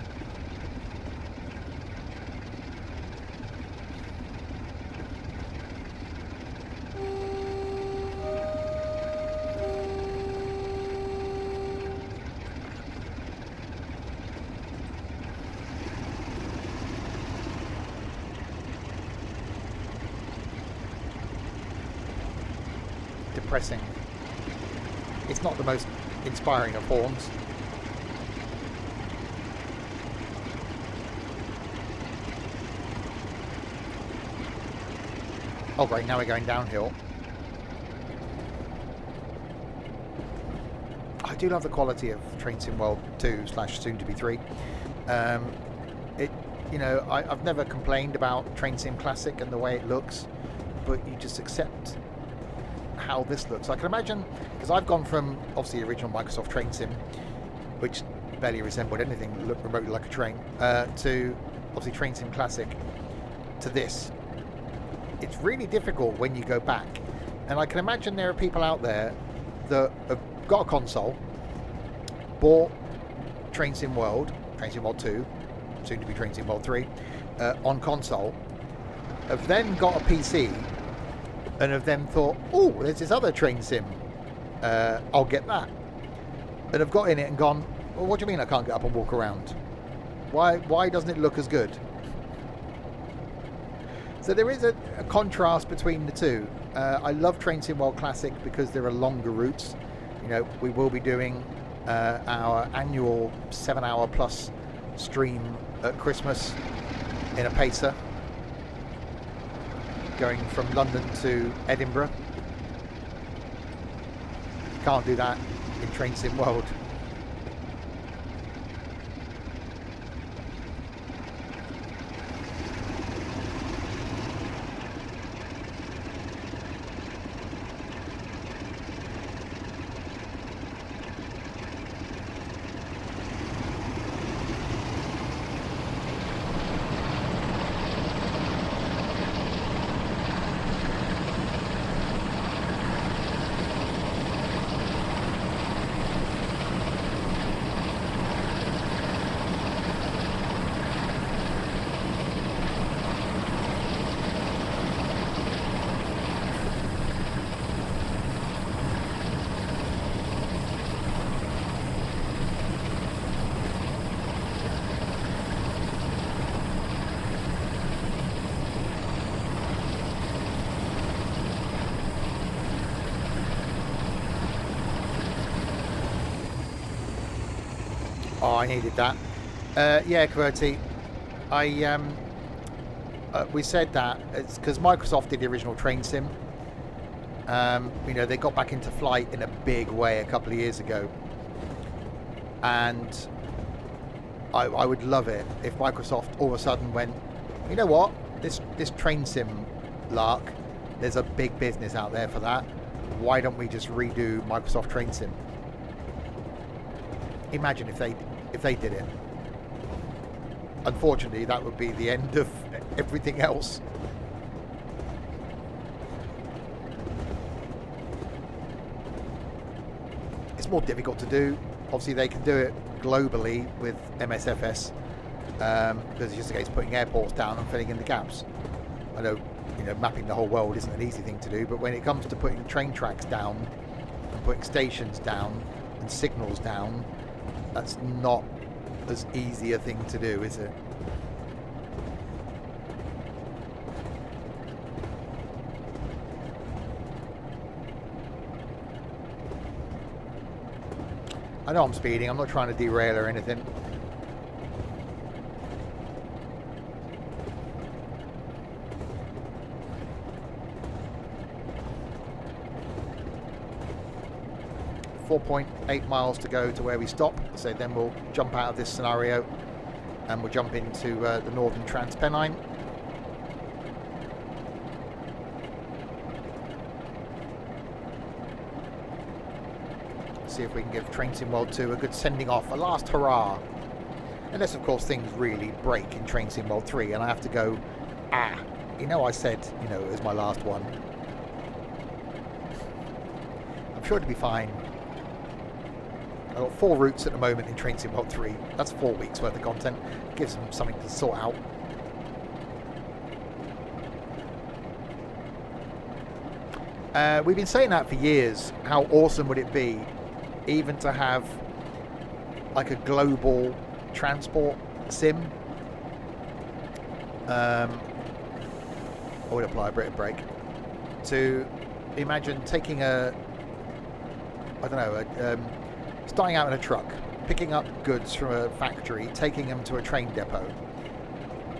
Depressing. It's not the most inspiring of horns. Oh great, now we're going downhill. I do love the quality of Train Sim World 2 / soon to be 3. You know, I've never complained about Train Sim Classic and the way it looks, but you just accept how this looks. I can imagine, because I've gone from obviously the original Microsoft Train Sim, which barely resembled anything that looked remotely like a train, to obviously Train Sim Classic, to this. It's really difficult when you go back, and I can imagine there are people out there that have got a console, bought Train Sim World 2, soon to be Train Sim World 3, on console, have then got a PC, and have then thought, oh, there's this other Train Sim, I'll get that, and have got in it and gone, well, what do you mean I can't get up and walk around? Why doesn't it look as good? So there is a contrast between the two. I love Train Sim World Classic because there are longer routes. You know, we will be doing our annual 7-hour plus stream at Christmas in a pacer, going from London to Edinburgh. Can't do that in Train Sim World. Oh, I needed that. Yeah, QWERTY. We said that it's because Microsoft did the original train sim. They got back into flight in a big way a couple of years ago, and I would love it if Microsoft all of a sudden went, you know what, this train sim lark, there's a big business out there for that. Why don't we just redo Microsoft Train Sim? Imagine if they did it. Unfortunately, that would be the end of everything else. It's more difficult to do. Obviously, they can do it globally with MSFS because it's just a case of putting airports down and filling in the gaps. I know, mapping the whole world isn't an easy thing to do, but when it comes to putting train tracks down and putting stations down and signals down, that's not as easy a thing to do, is it? I know I'm speeding, I'm not trying to derail or anything. .8 miles to go to where we stop, so then we'll jump out of this scenario and we'll jump into the northern Trans-Pennine. See if we can give Train Sim World 2 a good sending off, a last hurrah. Unless, of course, things really break in Train Sim World 3 and I have to go, I said, it was my last one. I'm sure it'll be fine. I've got 4 routes at the moment in Train Sim World 3. That's 4 weeks worth of content. Gives them something to sort out. We've been saying that for years. How awesome would it be even to have like a global transport sim? I would apply a British break. To imagine taking starting out in a truck, picking up goods from a factory, taking them to a train depot,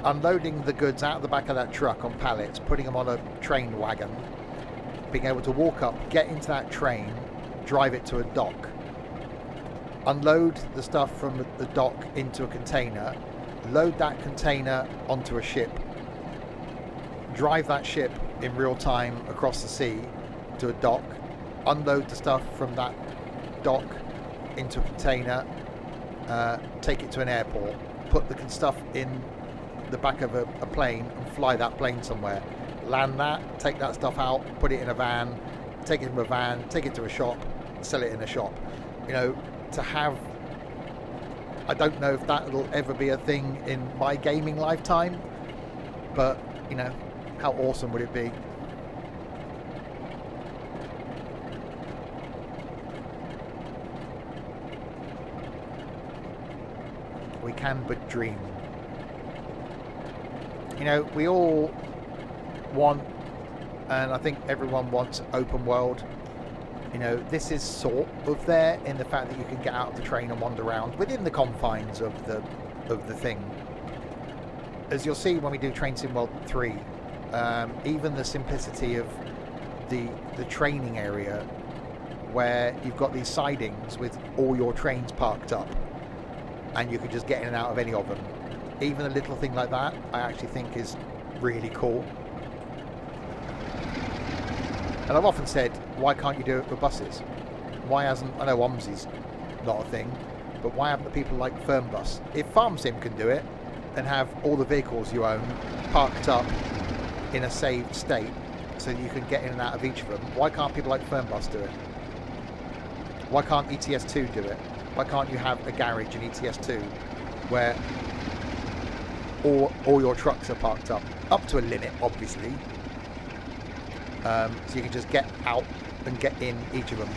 unloading the goods out of the back of that truck on pallets, putting them on a train wagon, being able to walk up, get into that train, drive it to a dock, unload the stuff from the dock into a container, load that container onto a ship, drive that ship in real time across the sea to a dock, unload the stuff from that dock into a container, take it to an airport, put the stuff in the back of a plane and fly that plane somewhere, land that, take that stuff out, put it in a van, take it from a van, take it to a shop, sell it in a shop. To have, I don't know if that will ever be a thing in my gaming lifetime, but how awesome would it be? We can but dream. We all want, and I think everyone wants, open world. This is sort of there in the fact that you can get out of the train and wander around within the confines of the thing. As you'll see when we do Train Sim World 3, even the simplicity of the training area, where you've got these sidings with all your trains parked up and you can just get in and out of any of them. Even a little thing like that, I actually think is really cool. And I've often said, why can't you do it with buses? Why hasn't, I know OMSI's not a thing, but why haven't the people like Firmbus? If FarmSim can do it and have all the vehicles you own parked up in a saved state so that you can get in and out of each of them, why can't people like Firmbus do it? Why can't ETS2 do it? Why can't you have a garage in ETS2 where all your trucks are parked up to a limit, obviously, so you can just get out and get in each of them.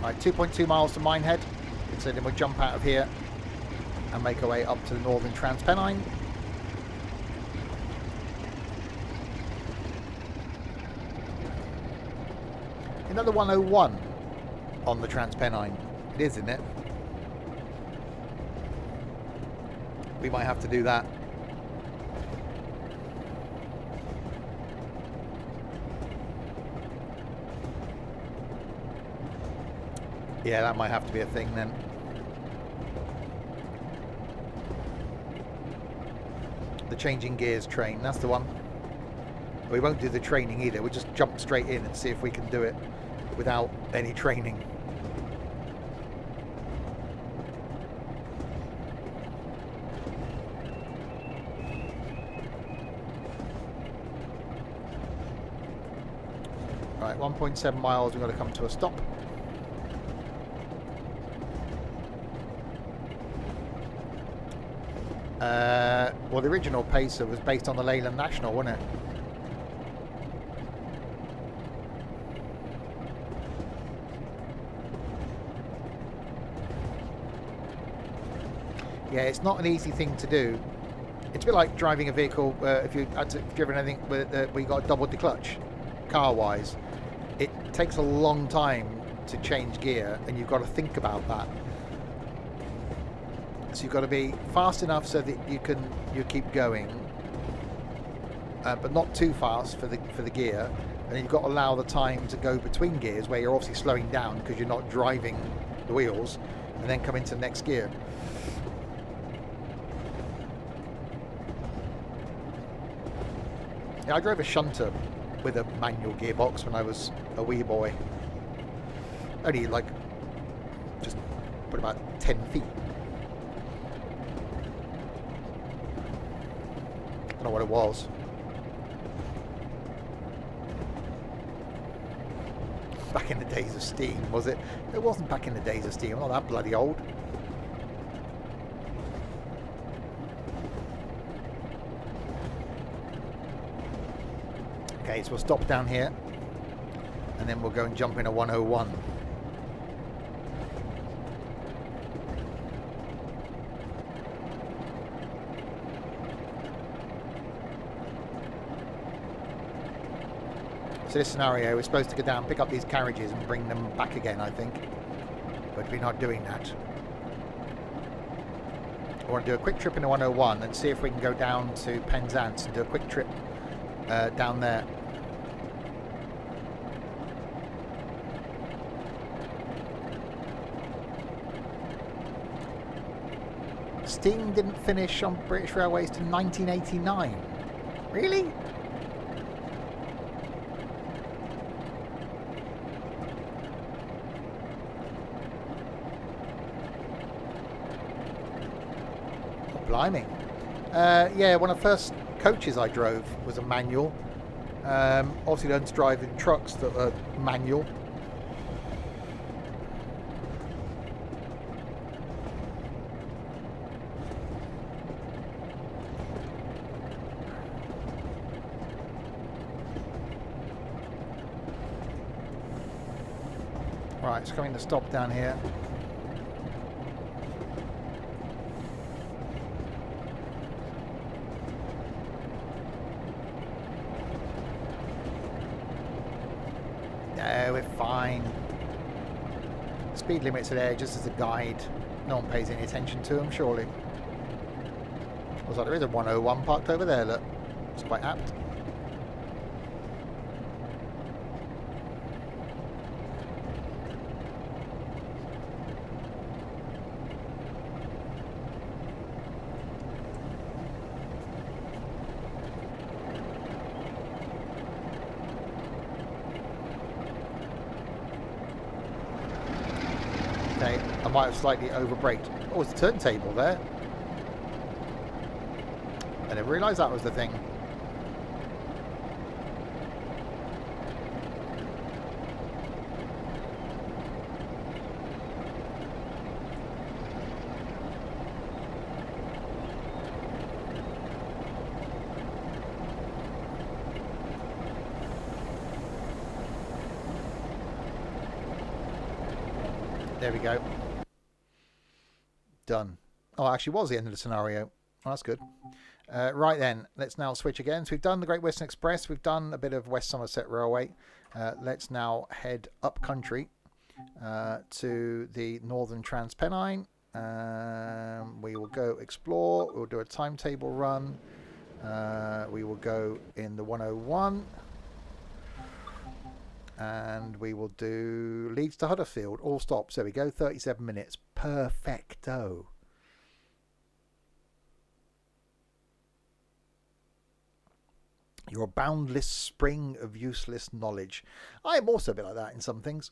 Right, 2.2 miles to Minehead. So then we'll jump out of here and make our way up to the northern Trans-Pennine. Another 101 on the Trans-Pennine. It is, isn't it? We might have to do that. Yeah, that might have to be a thing then. The changing gears train, that's the one. We won't do the training either. We'll just jump straight in and see if we can do it without any training. Right, 1.7 miles, we've got to come to a stop. Well, the original Pacer was based on the Leyland National, wasn't it? Yeah, it's not an easy thing to do. It's a bit like driving a vehicle if you had to driven anything where you got doubled the clutch, car-wise. It takes a long time to change gear, and you've got to think about that. So you've got to be fast enough so that you keep going, but not too fast for the gear. And then you've got to allow the time to go between gears, where you're obviously slowing down because you're not driving the wheels, and then come into the next gear. Yeah, I drove a shunter with a manual gearbox when I was a wee boy. Only like just put about 10 feet. I don't know what it was. Back in the days of steam, was it? It wasn't back in the days of steam. I'm not that bloody old. Okay, so we'll stop down here and then we'll go and jump in a 101. So this scenario, we're supposed to go down, pick up these carriages and bring them back again, I think. But we're not doing that. I want to do a quick trip in the 101 and see if we can go down to Penzance and do a quick trip down there. Steam didn't finish on British Railways to 1989. Really? Blimey. Yeah, one of the first coaches I drove was a manual. Obviously learned to drive in trucks that are manual. Right, it's coming to stop down here. No, we're fine. Speed limits are there just as a guide. No one pays any attention to them, surely. Looks like there is a 101 parked over there, look. It's quite apt. Okay, I might have slightly overbraked. Oh, it's a turntable there. I didn't realise that was the thing. There we go. Done. Oh, actually was the end of the scenario. Oh, that's good. Right then, let's now switch again. So we've done the Great Western Express. We've done a bit of West Somerset Railway. Let's now head up country to the Northern Trans-Pennine. We will go explore. We'll do a timetable run. We will go in the 101. And we will do Leeds to Huddersfield. All stops. There we go. 37 minutes. Perfecto. You're a boundless spring of useless knowledge. I am also a bit like that in some things.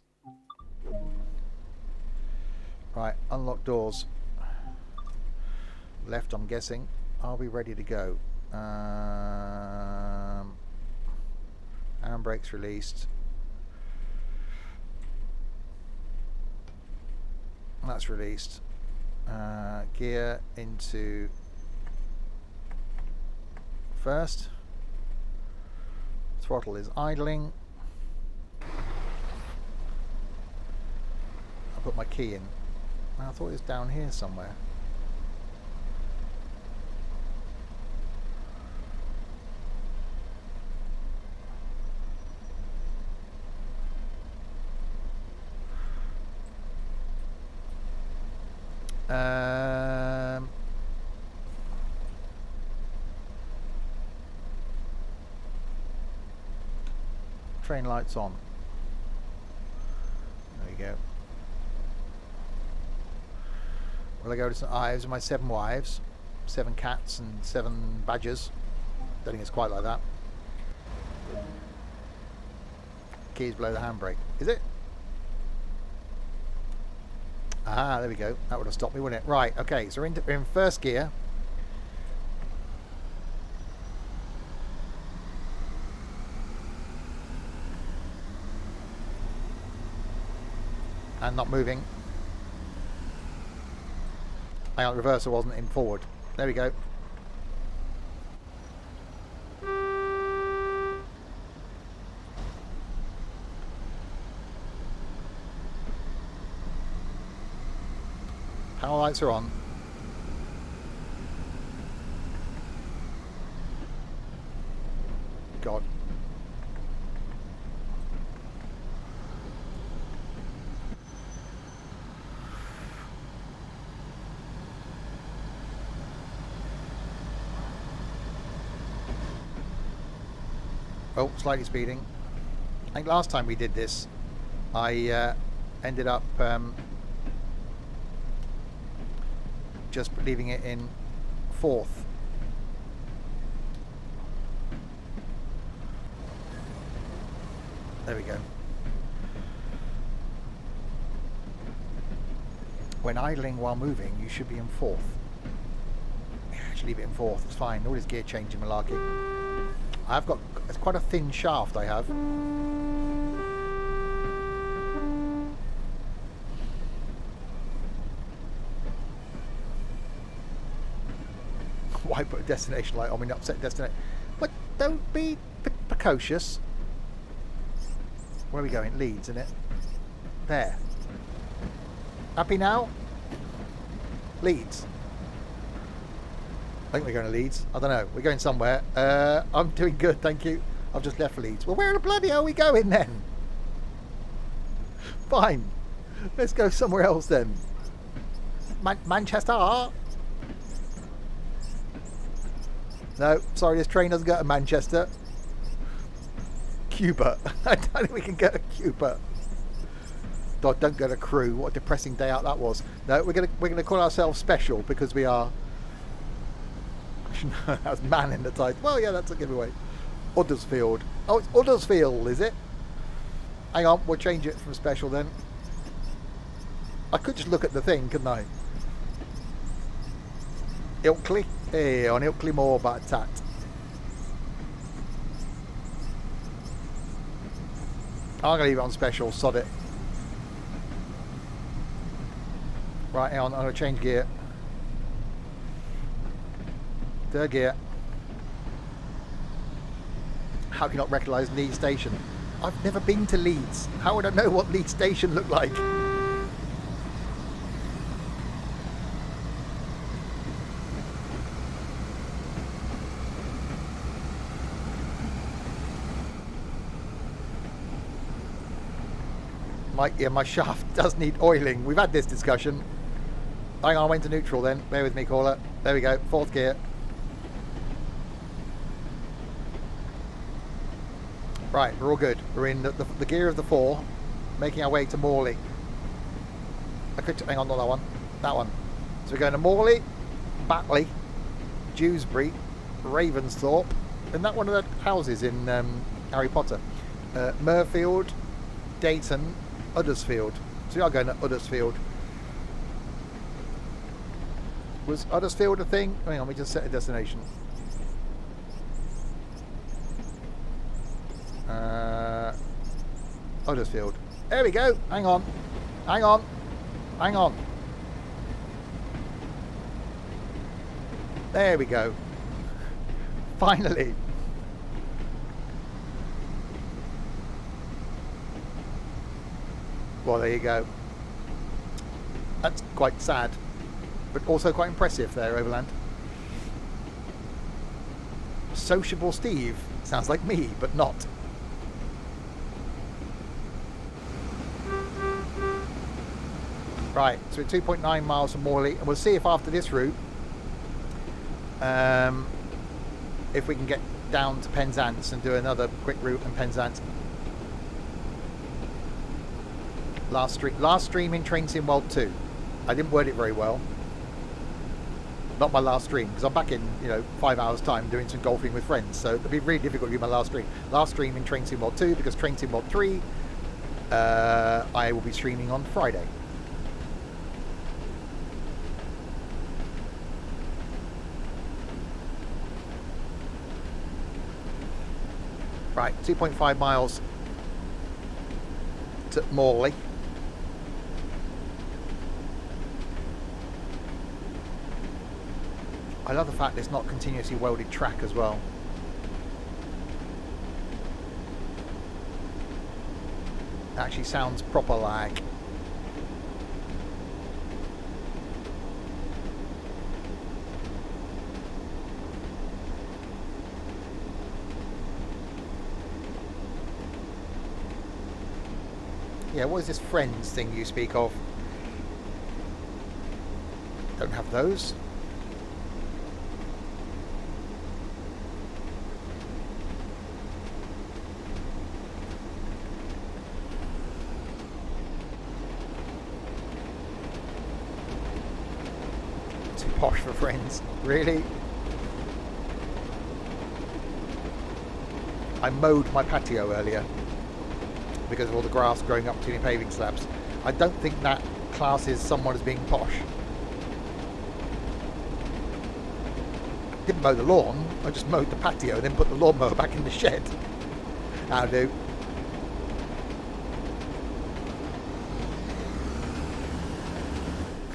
Right, unlock doors. Left, I'm guessing. Are we ready to go? Handbrake's released. That's released. Gear into first. Throttle is idling. I'll put my key in. I thought it was down here somewhere. Train lights on. There you go. Will I go to some those are my 7 wives, 7 cats and 7 badgers. Don't think it's quite like that. Keys below the handbrake. Is it? Ah, there we go. That would have stopped me, wouldn't it? Right, okay, so we're in first gear. And not moving. Hang on, reverser wasn't in forward. There we go. Power lights are on. God. Oh, slightly speeding. I think last time we did this, I ended up just leaving it in 4th. There we go. When idling while moving, you should be in 4th. Yeah, I should leave it in 4th. It's fine. All this gear changing malarkey. I've got, it's quite a thin shaft I have. Why put a destination light on me, upset destination? But don't be precocious. Where are we going? Leeds, isn't it? There. Happy now? Leeds. I think we're going to Leeds. I don't know. We're going somewhere. I'm doing good, thank you. I've just left Leeds. Well, where the bloody hell are we going then? Fine. Let's go somewhere else then. Manchester? No, sorry, this train doesn't go to Manchester. Cuba. I don't think we can go to Cuba. God, don't go to Crewe. What a depressing day out that was. No, we're gonna call ourselves special because we are. That was man in the title. Well, yeah, that's a giveaway. Huddersfield. Oh, it's Huddersfield, is it? Hang on, we'll change it from special then. I could just look at the thing, couldn't I? Ilkley. Hey, on Ilkley Moor, but a tat. I'm going to leave it on special, sod it. Right, hang on, I'm going to change gear. 3rd gear. How can you not recognise Leeds Station? I've never been to Leeds. How would I know what Leeds Station looked like? My shaft does need oiling. We've had this discussion. Hang on, I went to neutral then. Bear with me, caller. There we go. 4th gear. Right, we're all good. We're in the gear of the 4, making our way to Morley. Hang on, not that one. That one. So we're going to Morley, Batley, Dewsbury, Ravensthorpe. Isn't that one of the houses in Harry Potter? Murfield, Dayton, Uddersfield. So we are going to Uddersfield. Was Uddersfield a thing? Hang on, we just set a destination. Uddersfield. There we go. Hang on. Hang on. Hang on. There we go. Finally. Well, there you go. That's quite sad, but also quite impressive there, Overland. Sociable Steve. Sounds like me, but not. Right, so we're 2.9 miles from Morley, and we'll see if after this route, if we can get down to Penzance and do another quick route in Penzance. Last stream in Train-Sim World 2. I didn't word it very well. Not my last stream, because I'm back in 5 hours time doing some golfing with friends, so it'll be really difficult to do my last stream. Last stream in Train-Sim World 2, because Train-Sim World 3 I will be streaming on Friday. Right, 2.5 miles to Morley. I love the fact it's not continuously welded track as well. It actually sounds proper like. Yeah, what is this friends thing you speak of? Don't have those. Too posh for friends, really? I mowed my patio earlier because of all the grass growing up between the paving slabs. I don't think that classes someone as being posh. Didn't mow the lawn, I just mowed the patio and then put the lawnmower back in the shed. That'll do.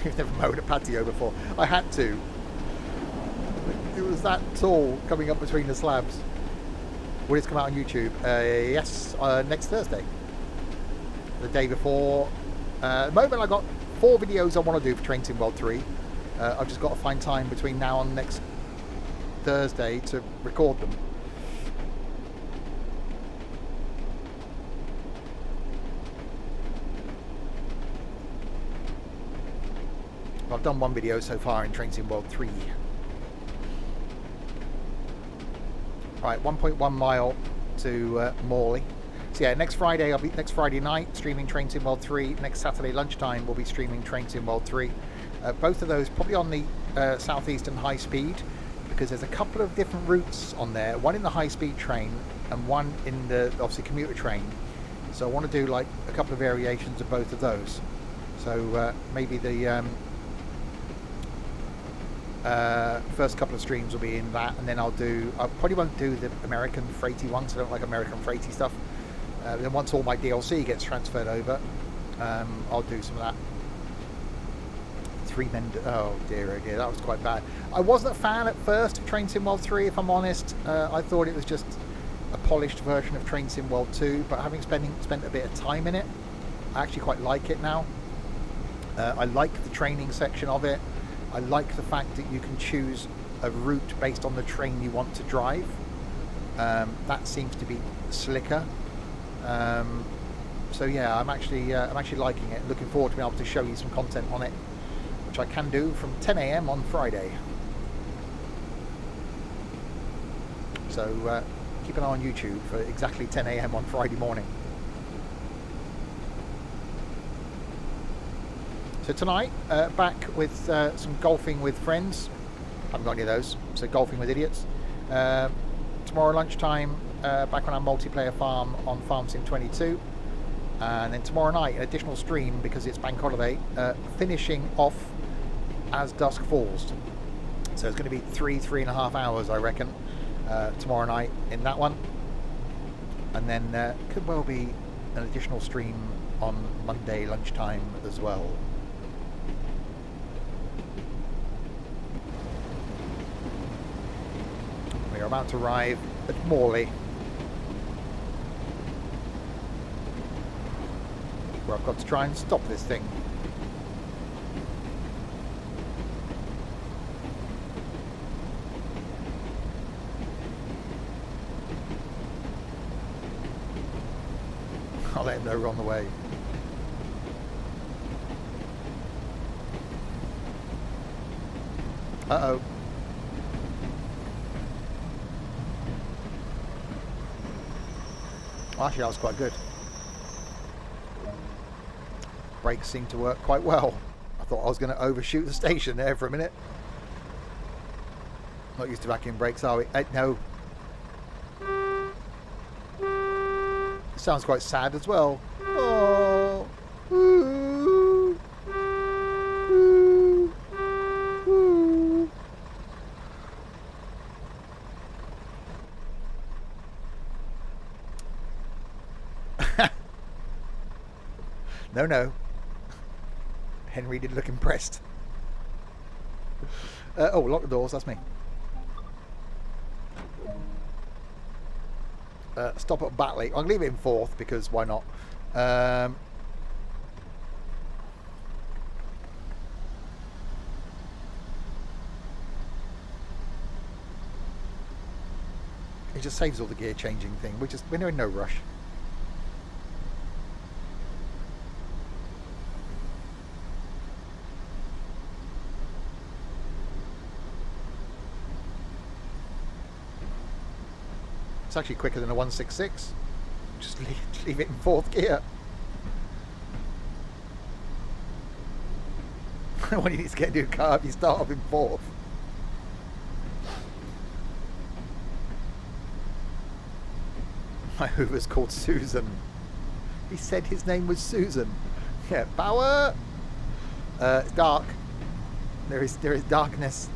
You've never mowed a patio before. I had to. It was that tall coming up between the slabs. Will this come out on YouTube? Yes, next Thursday. The day before. At the moment, I've got 4 videos I want to do for Train-Sim World 3. I've just got to find time between now and next Thursday to record them. I've done 1 video so far in Train-Sim World 3. Right, 1.1 mile to Morley. So yeah, next Friday night streaming Train-Sim World 3. Next Saturday lunchtime we'll be streaming Train-Sim World 3. Both of those probably on the southeastern high speed, because there's a couple of different routes on there. One in the high speed train and one in the obviously commuter train. So I want to do like a couple of variations of both of those. So maybe the first couple of streams will be in that, and then I probably won't do the American freighty ones. I don't like American freighty stuff. Then once all my DLC gets transferred over, I'll do some of that. 3 men. Oh dear, that was quite bad. I wasn't a fan at first of Train-Sim World 3, if I'm honest. I thought it was just a polished version of Train-Sim World 2, but having spent a bit of time in it, I actually quite like it now. I like the training section of it. I like the fact that you can choose a route based on the train you want to drive. That seems to be slicker. So yeah, I'm actually liking it. Looking forward to being able to show you some content on it, which I can do from 10 a.m. on Friday. So keep an eye on YouTube for exactly 10 a.m. on Friday morning. So tonight, back with some golfing with friends. I haven't got any of those, so golfing with idiots. Tomorrow lunchtime, back on our multiplayer farm on Farm Sim 22. And then tomorrow night, an additional stream because it's bank holiday, finishing off as dusk falls. So it's going to be 3.5 hours, I reckon, tomorrow night in that one. And then could well be an additional stream on Monday lunchtime as well. We are about to arrive at Morley, where I've got to try and stop this thing. I'll let him know we're on the way. Uh-oh. Well, actually, that was quite good. Brakes seem to work quite well. I thought I was going to overshoot the station there for a minute. Not used to vacuum brakes, are we? No. It sounds quite sad as well. Oh. Ooh. Ooh. Ooh. No, no. Henry didn't look impressed. Oh, lock the doors, that's me. Stop at Batley. I'm going to leave it in fourth because why not? It just saves all the gear changing thing. We're in no rush. It's actually quicker than a 166. Just leave it in fourth gear. When you need to get a new car, you start off in fourth. My Hoover's called Susan. He said his name was Susan. Yeah, Bauer. It's dark. There is darkness.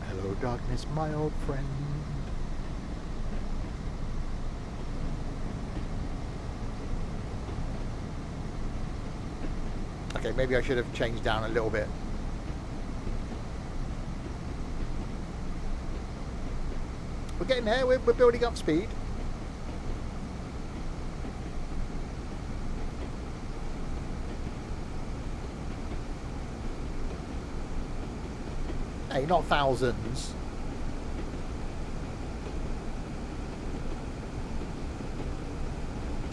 Hello, darkness, my old friend. Okay, maybe I should have changed down a little bit. We're getting there. We're building up speed. Hey, not thousands.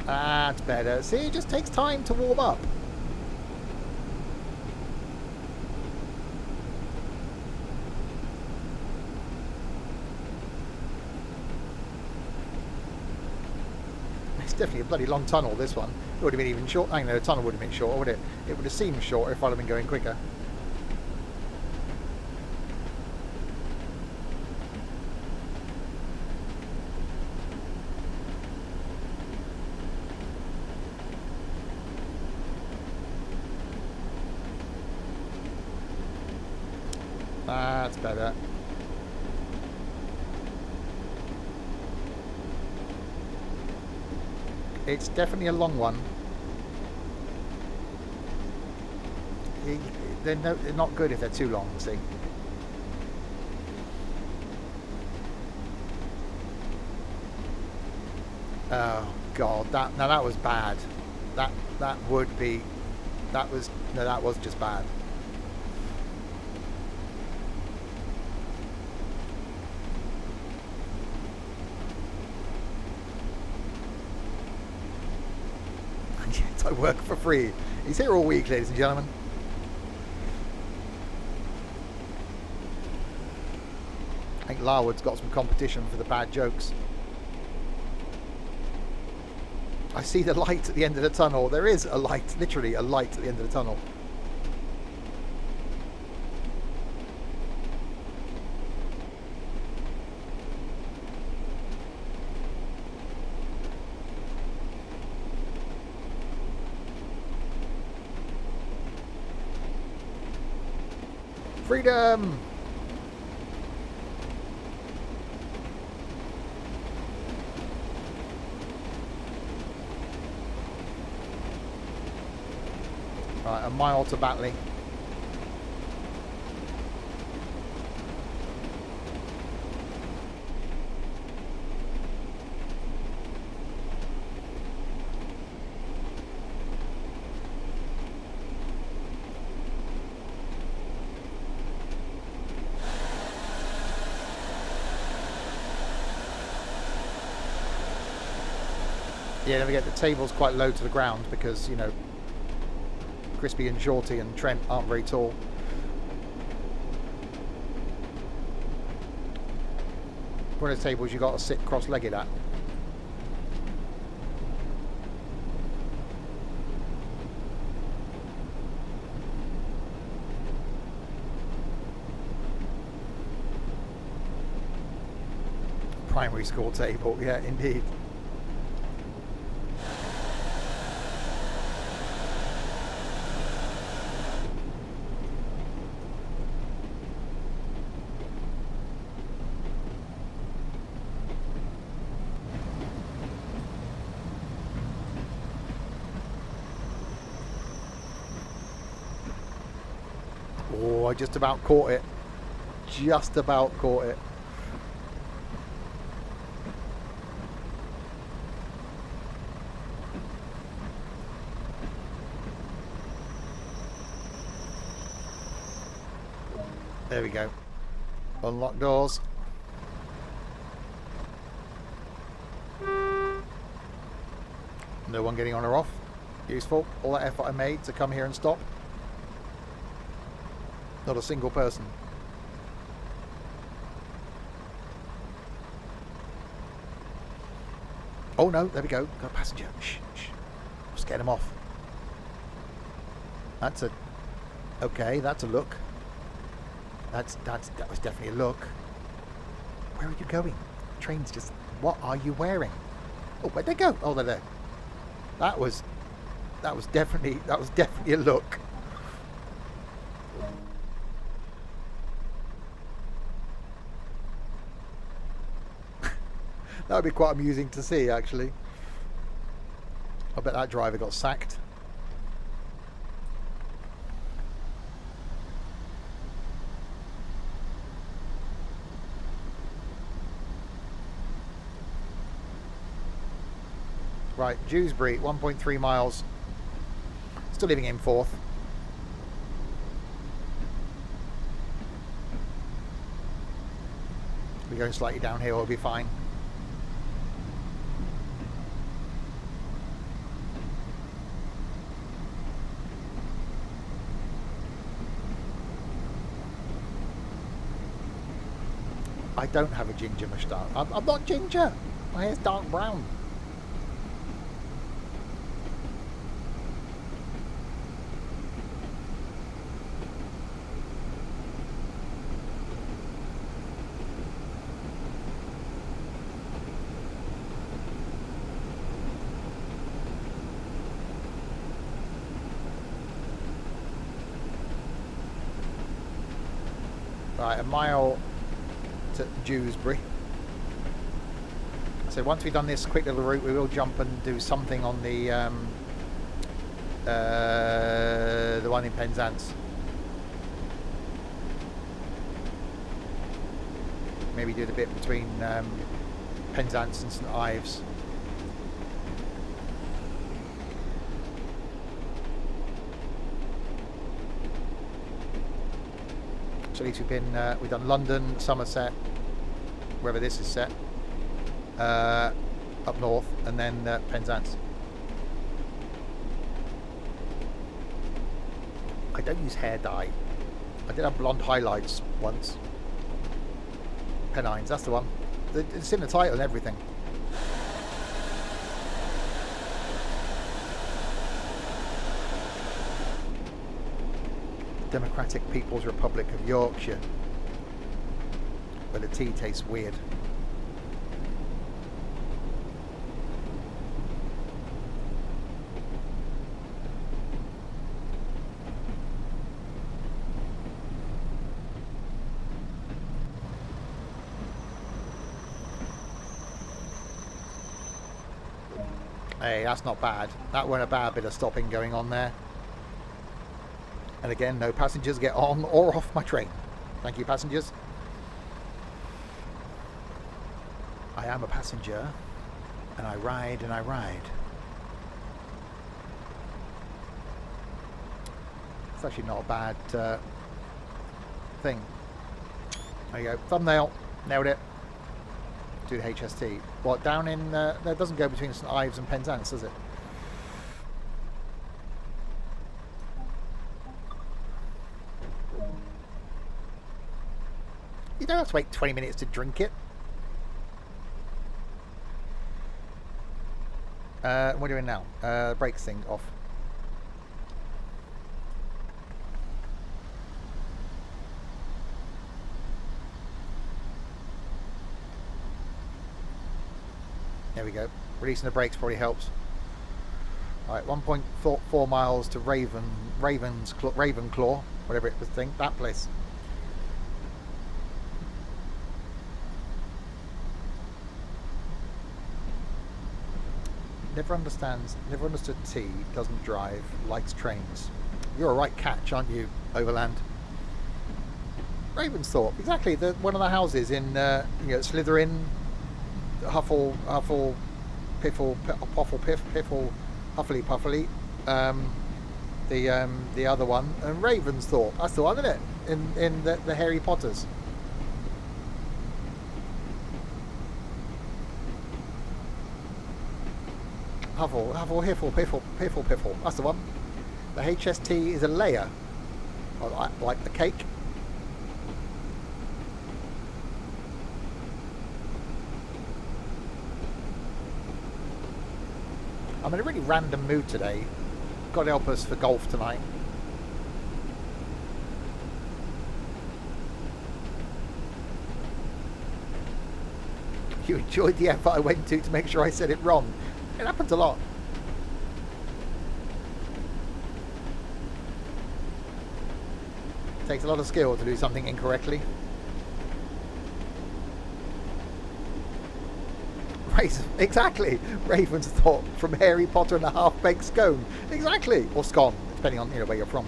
That's better. See, it just takes time to warm up. It's definitely a bloody long tunnel, this one. It would have been even short. I know the tunnel would have been shorter, would it? It would have seemed shorter if I'd have been going quicker. That's better. It's definitely a long one. They're not good if they're too long, see. Oh God, that was bad. That was just bad. my work for free. He's here all week, ladies and gentlemen. I think Larwood's got some competition for the bad jokes. I see the light at the end of the tunnel. There is a light, literally a light at the end of the tunnel. Freedom! Right, a mile to Batley. Yeah, don't forget the table's quite low to the ground because, you know, Crispy and Shorty and Trent aren't very tall. One of the tables you got to sit cross-legged at. Primary school table, yeah, indeed. Oh, I just about caught it. Just about caught it. There we go. Unlock doors. No one getting on or off. Useful. All that effort I made to come here and stop. Not a single person. Oh no, there we go. Got a passenger. Shh, shh. Let's get him off. That's a... Okay, that's a look. That was definitely a look. Where are you going? The train's just... What are you wearing? Oh, where'd they go? Oh, they're there. That was definitely a look. That would be quite amusing to see, actually. I bet that driver got sacked. Right, Dewsbury, 1.3 miles. Still leaving in fourth. We're going slightly downhill, we'll be fine. I don't have a ginger moustache. I'm not ginger. My hair's dark brown. Right, a mile to Dewsbury. So once we've done this quick little route, we will jump and do something on the one in Penzance. Maybe do the bit between Penzance and St Ives. So at least we've done London, Somerset, wherever this is set, up north, and then Penzance. I don't use hair dye. I did have blonde highlights once. Pennines, that's the one. It's in the title and everything. Democratic People's Republic of Yorkshire. But the tea tastes weird. Hey, that's not bad. That weren't a bad bit of stopping going on there. And again, no passengers get on or off my train. Thank you, passengers. I am a passenger, and I ride and I ride. It's actually not a bad thing. There you go. Thumbnail. Nailed it. Do the HST. What, down in... that doesn't go between St Ives and Penzance, does it? You don't have to wait 20 minutes to drink it. What are we doing now? Brakes thing off. There we go. Releasing the brakes probably helps. Alright, 1.4 miles to Ravenclaw, whatever it was thing. That place. Never understood T, doesn't drive, likes trains. You're a right catch, aren't you, Overland? Ravensthorpe, exactly. One of the houses in Slytherin, Huffle, Piffle, Poffle, Piffle, Huffly Puffly. The other one, and Ravensthorpe. That's the one, isn't it? In the Harry Potters. Huffle, Hiffle, Piffle. That's the one. The HST is a layer, like the cake. I'm in a really random mood today. God help us for golf tonight. You enjoyed the effort I went to make sure I said it wrong. It happens a lot. It takes a lot of skill to do something incorrectly. Exactly. Ravensthorpe from Harry Potter and a half-baked scone. Exactly. Or scone, depending on where you're from.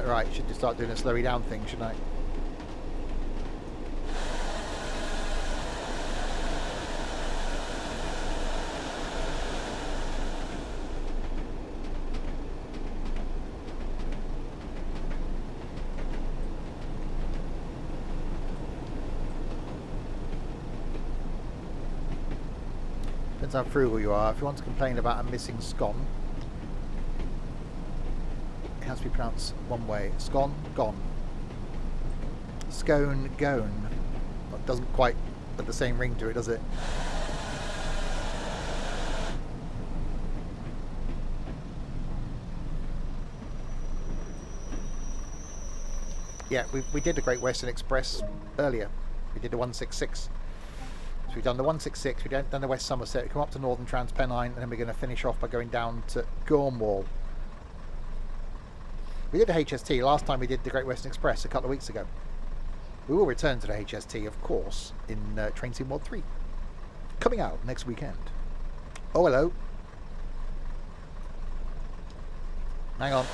Right, should just start doing a slowy down thing, shouldn't I? Depends how frugal you are. If you want to complain about a missing scone, it has to be pronounced one way. Scone, gone. Scone, gone. That doesn't quite have the same ring to it, does it? Yeah, we did the Great Western Express earlier. We did the 166. So we've done the 166, we've done the West Somerset, we come up to Northern Trans-Pennine, and then we're going to finish off by going down to Cornwall. We did the HST last time we did the Great Western Express a couple of weeks ago. We will return to the HST, of course, in Train Sim World 3. Coming out next weekend. Oh, hello. Hang on.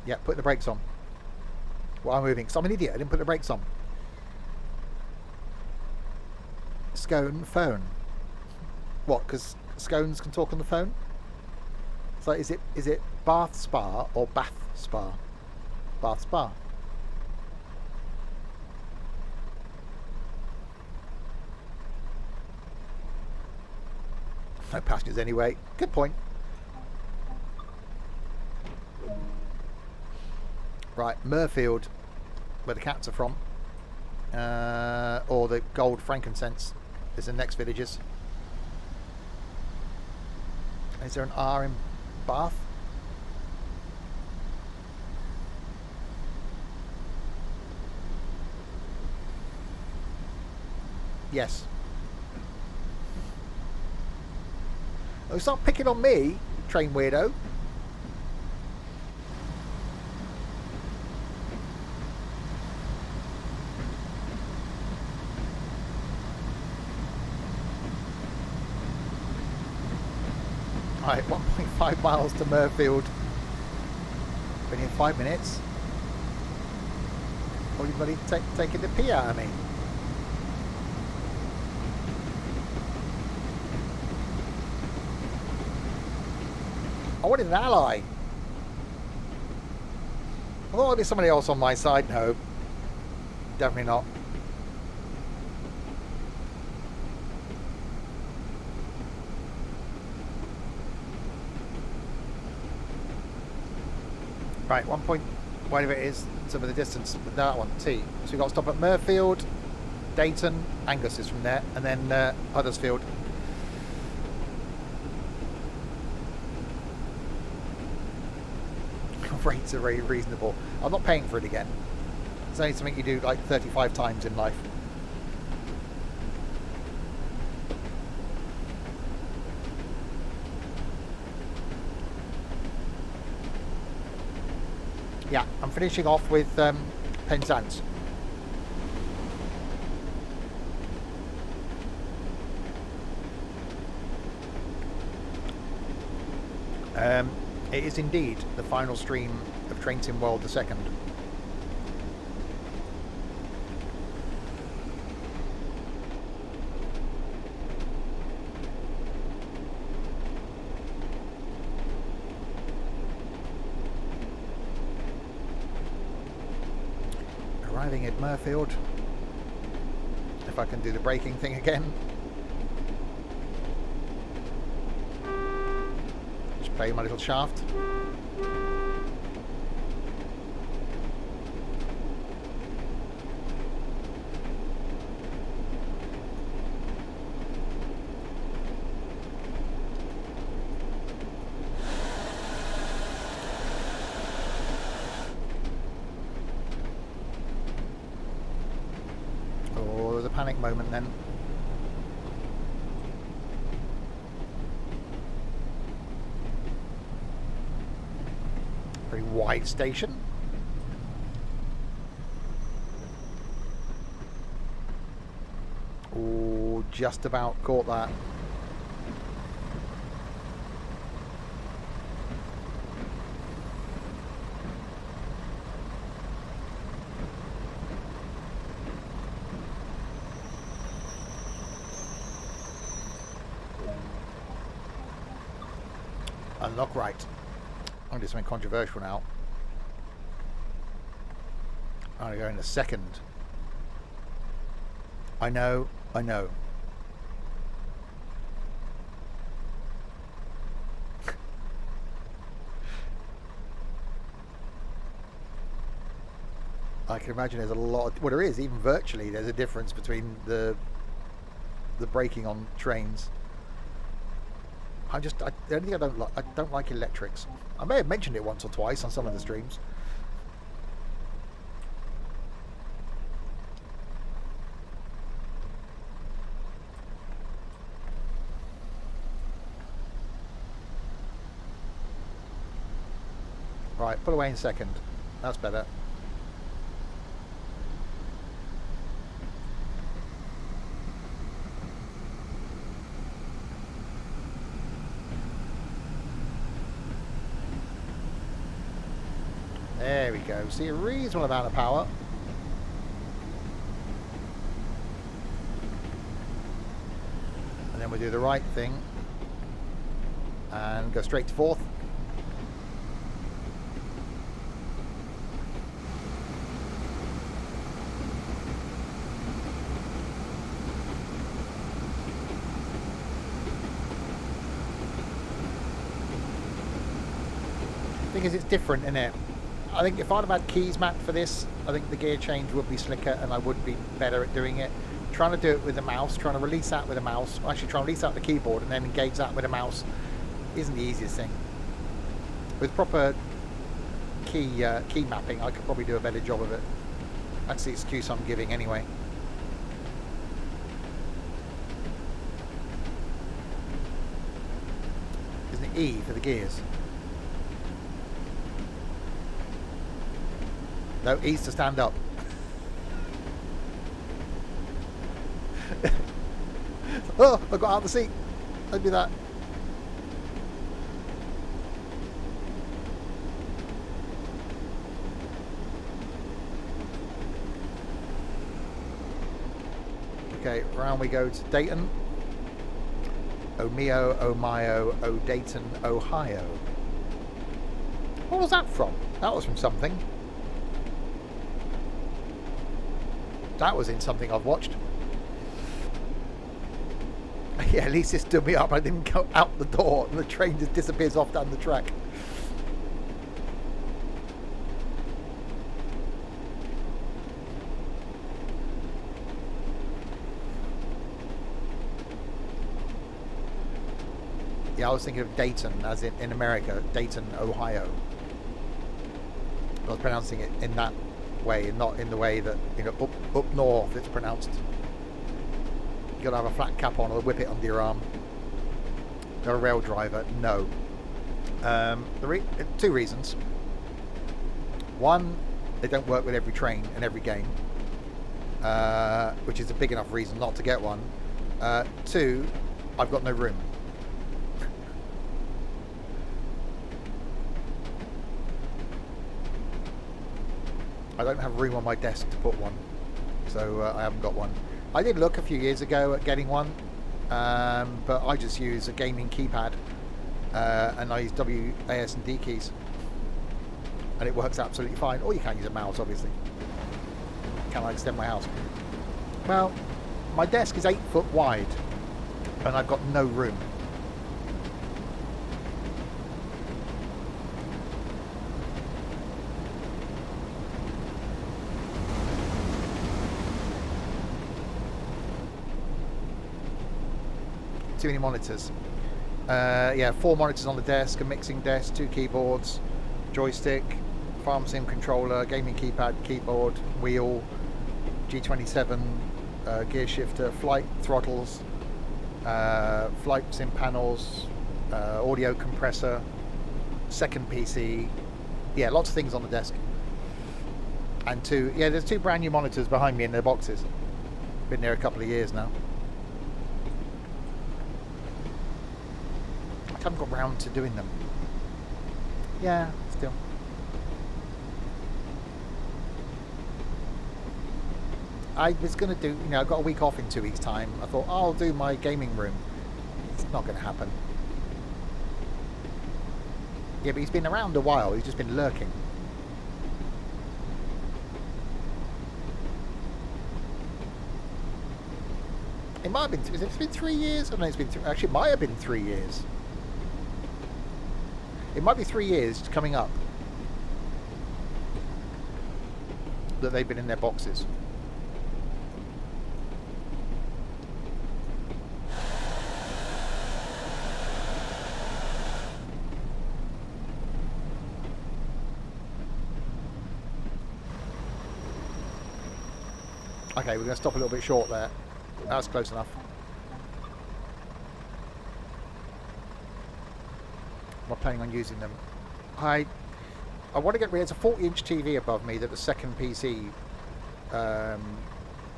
Yeah, put the brakes on. Well, I'm moving, because I'm an idiot. I didn't put the brakes on. Scone phone. What? Because scones can talk on the phone. So is it Bath Spa or Bath Spa? Bath Spa. No passengers anyway. Good point. Right, Murfield, where the cats are from, or the gold frankincense is the next villages. Is there an R in Bath? Yes. Oh, stop picking on me, train weirdo. Right, 1.5 miles to Murfield. Been in 5 minutes. Everybody taking the pee out of me. I wanted an ally. I thought there'd be somebody else on my side. No, definitely not. Right, 1 point, whatever it is, some of the distance, but that one, T. So we've got to stop at Murfield, Dayton, Angus is from there, and then Huddersfield. Rates are very reasonable. I'm not paying for it again. It's only something you do like 35 times in life. Yeah, I'm finishing off with Penzance. It is indeed the final stream of Train Sim World II. Arriving at Murfield. If I can do the braking thing again. Just play my little shaft. Panic moment then. Very wide station. Oh, just about caught that. Unlock right. I'm going to do something controversial now. I'm going to go in a second. I know. I can imagine there's a lot, well there is, even virtually, there's a difference between the braking on trains. The only thing I don't like electrics. I may have mentioned it once or twice on some of the streams. Right, pull away in second. That's better. There we go. See, a reasonable amount of power. then we'll do the right thing and go straight to fourth. Thing is, it's different, isn't it? I think if I'd have had keys mapped for this, I think the gear change would be slicker and I would be better at doing it. Trying to do it with the mouse, trying to release that with a mouse, actually trying to release that with the keyboard and then engage that with a mouse isn't the easiest thing. With proper key mapping, I could probably do a better job of it. That's the excuse I'm giving anyway. Isn't it E for the gears? No, E's to stand up. Oh, I got out of the seat. Don't do that. Okay, round we go to Dayton. Oh mio, oh mio, oh Dayton, Ohio. What was that from? That was from something. That was in something I've watched. Yeah, at least it stood me up. I didn't go out the door and the train just disappears off down the track. Yeah, I was thinking of Dayton, as in America, Dayton, Ohio. I was pronouncing it in that way and not in the way that, you know, up north it's pronounced. You gotta have a flat cap on or whip it under your arm. You're a rail driver? No. Two reasons. One, they don't work with every train and every game, which is a big enough reason not to get one. Two, I've got no room. I don't have room on my desk to put one, so I haven't got one. I did look a few years ago at getting one, but I just use a gaming keypad and I use WAS and D keys, and it works absolutely fine. Or you can use a mouse, obviously. Can I extend my house? Well, my desk is 8 foot wide, and I've got no room. Too many monitors. Yeah, 4 monitors on the desk, a mixing desk, 2 keyboards, joystick, farm sim controller, gaming keypad, keyboard, wheel, G27, gear shifter, flight throttles, flight sim panels, audio compressor, second PC. Yeah, lots of things on the desk. And there's 2 brand new monitors behind me in their boxes. Been there a couple of years now. I haven't got round to doing them. Yeah, still. I was going to do, I've got a week off in 2 weeks' time. I thought, I'll do my gaming room. It's not going to happen. Yeah, but he's been around a while. He's just been lurking. It might have been, has it been 3 years? I don't know, it's been, actually it might have been 3 years. It might be 3 years coming up that they've been in their boxes. Okay, we're going to stop a little bit short there. That's close enough. I'm not planning on using them. I want to get rid. There's a 40-inch TV above me that the second PC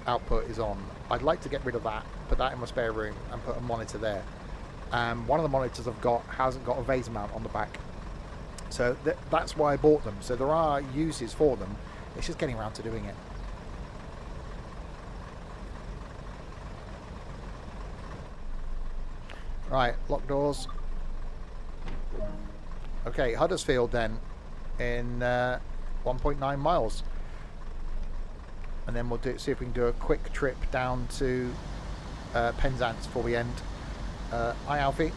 output is on. I'd like to get rid of that, put that in my spare room, and put a monitor there. One of the monitors I've got hasn't got a VESA mount on the back, so that's why I bought them. So there are uses for them. It's just getting around to doing it. Right, lock doors. Okay, Huddersfield then in 1.9 miles. And then we'll see if we can do a quick trip down to Penzance before we end. Hi, Alfie.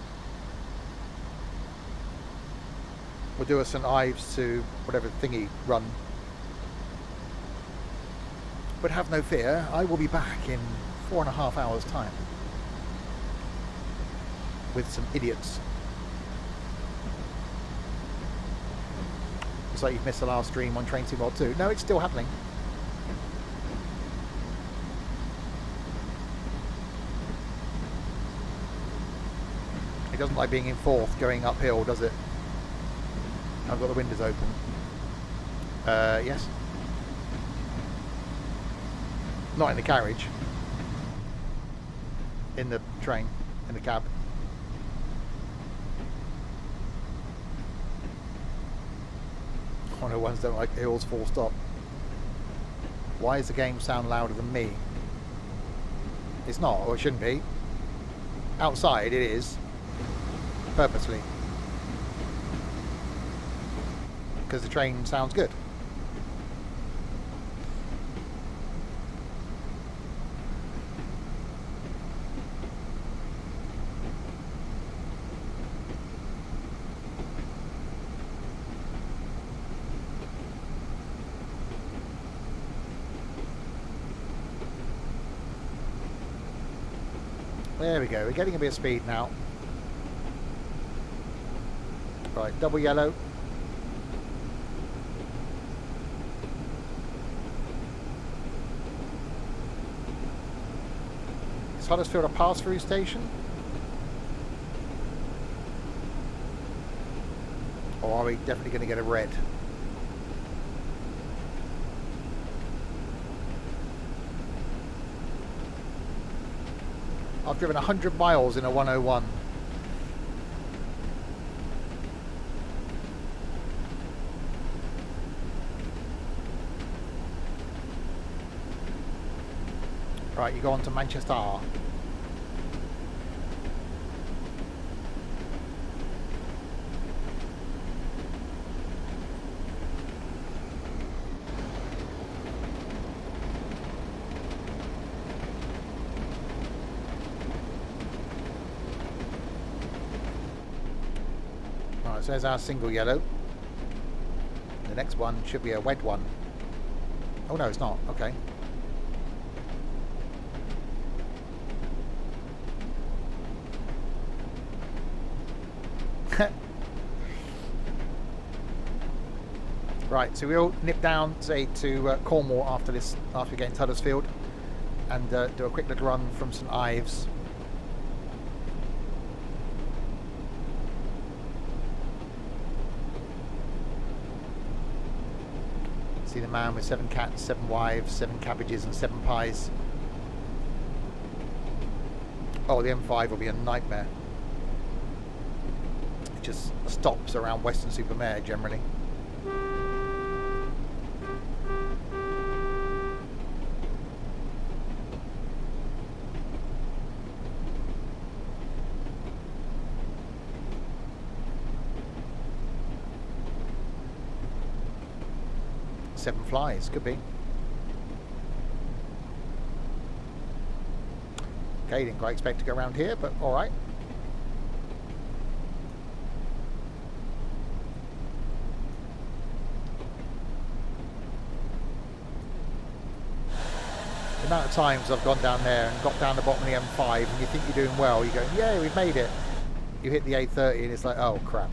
We'll do a St Ives to whatever thingy run. But have no fear, I will be back in 4.5 hours' time. With some idiots. It's like you've missed the last stream on Train Sim World 2. No, it's still happening. It doesn't like being in fourth going uphill, does it? I've got the windows open. Yes. Not in the carriage. In the train. In the cab. One of the ones don't like hills full stop. Why does the game sound louder than me? It's not, or it shouldn't be. Outside it is. Purposely. Because the train sounds good. There we go, we're getting a bit of speed now. Right, double yellow. Is Huddersfield a pass-through station? Or are we definitely going to get a red? I've driven 100 miles in a 101. Right, you go on to Manchester. Right, so there's our single yellow. The next one should be a red one. Oh no, it's not. Okay. Right, so we'll nip down, say, to Cornwall after this, after we get into Huddersfield, and do a quick little run from St Ives. See the man with 7 cats, 7 wives, 7 cabbages, and 7 pies. Oh, the M5 will be a nightmare. It just stops around Weston-super-Mare generally. Seven flies, could be. Okay, didn't quite expect to go around here, but alright. The amount of times I've gone down there and got down the bottom of the M5 and you think you're doing well, you go, yeah, we've made it. You hit the A30 and it's like, oh crap.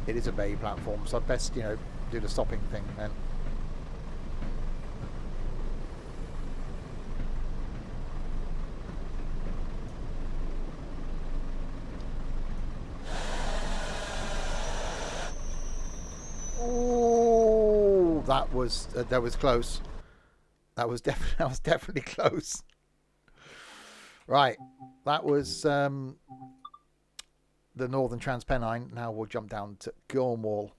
It is a bay platform, so I'd best, you know, do the stopping thing then. Oh, that was close. That was definitely close. Right, that was the northern Trans-Pennine. Now we'll jump down to Cornwall.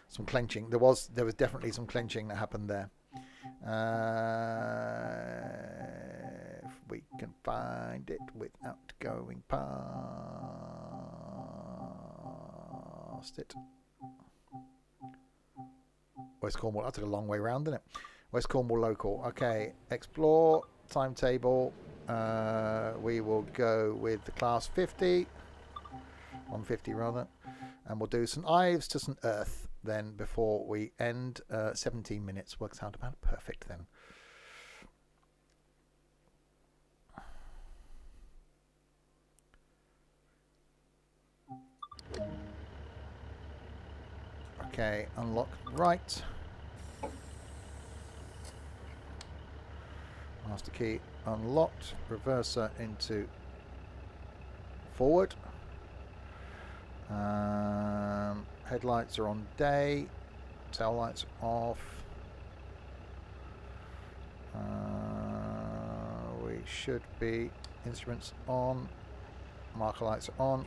Some clenching. There was definitely some clenching that happened there. If we can find it without going past it. West Cornwall. That took a long way round, didn't it? West Cornwall local. Okay, explore, timetable. We will go with the class 50. 150 rather. And we'll do St Ives to St Earth then before we end. 17 minutes works out about perfect then. Okay, unlock right. Master key unlocked. Reverser into forward. Headlights are on day. Tail lights off. We should be instruments on. Marker lights are on.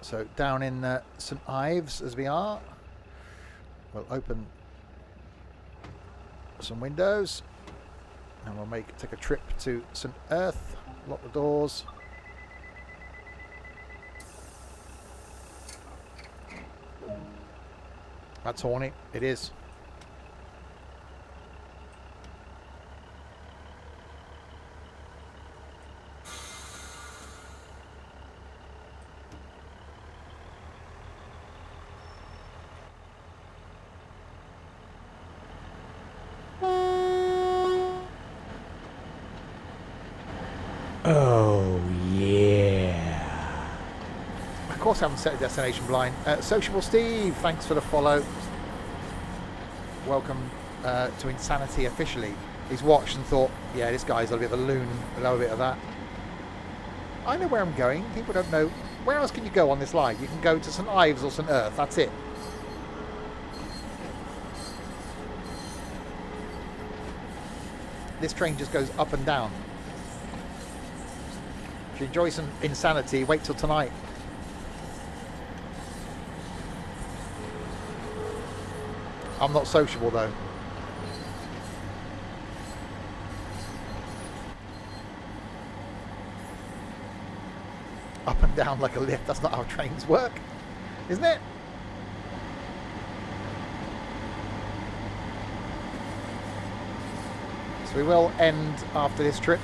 So down in St Ives as we are, we'll open some windows and we'll take a trip to St Earth. Lock the doors. That's horny. It is. Oh, yeah. Of course I haven't set a destination blind. Sociable Steve, thanks for the follow. Welcome to Insanity officially. He's watched and thought, yeah, this guy's a little bit of a loon, a little bit of that. I know where I'm going. People don't know. Where else can you go on this line? You can go to St Ives or St Earth. That's it. This train just goes up and down. If you enjoy some Insanity, wait till tonight. I'm not sociable though. Up and down like a lift. That's not how trains work, isn't it? So we will end after this trip.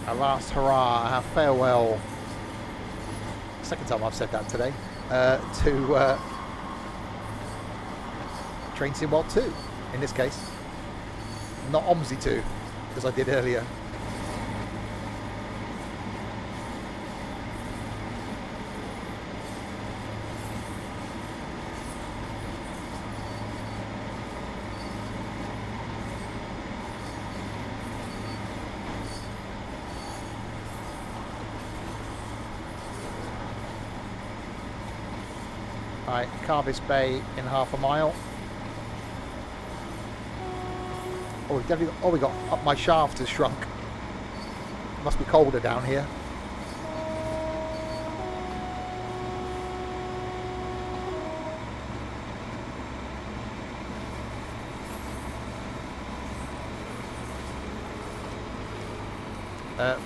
Our last hurrah, our farewell. Second time I've said that today. To Train Sim World 2, in this case. Not OMSI 2, as I did earlier. Right, Carvis Bay in half a mile. Oh, we've definitely got, we got up. My shaft has shrunk. Must be colder down here.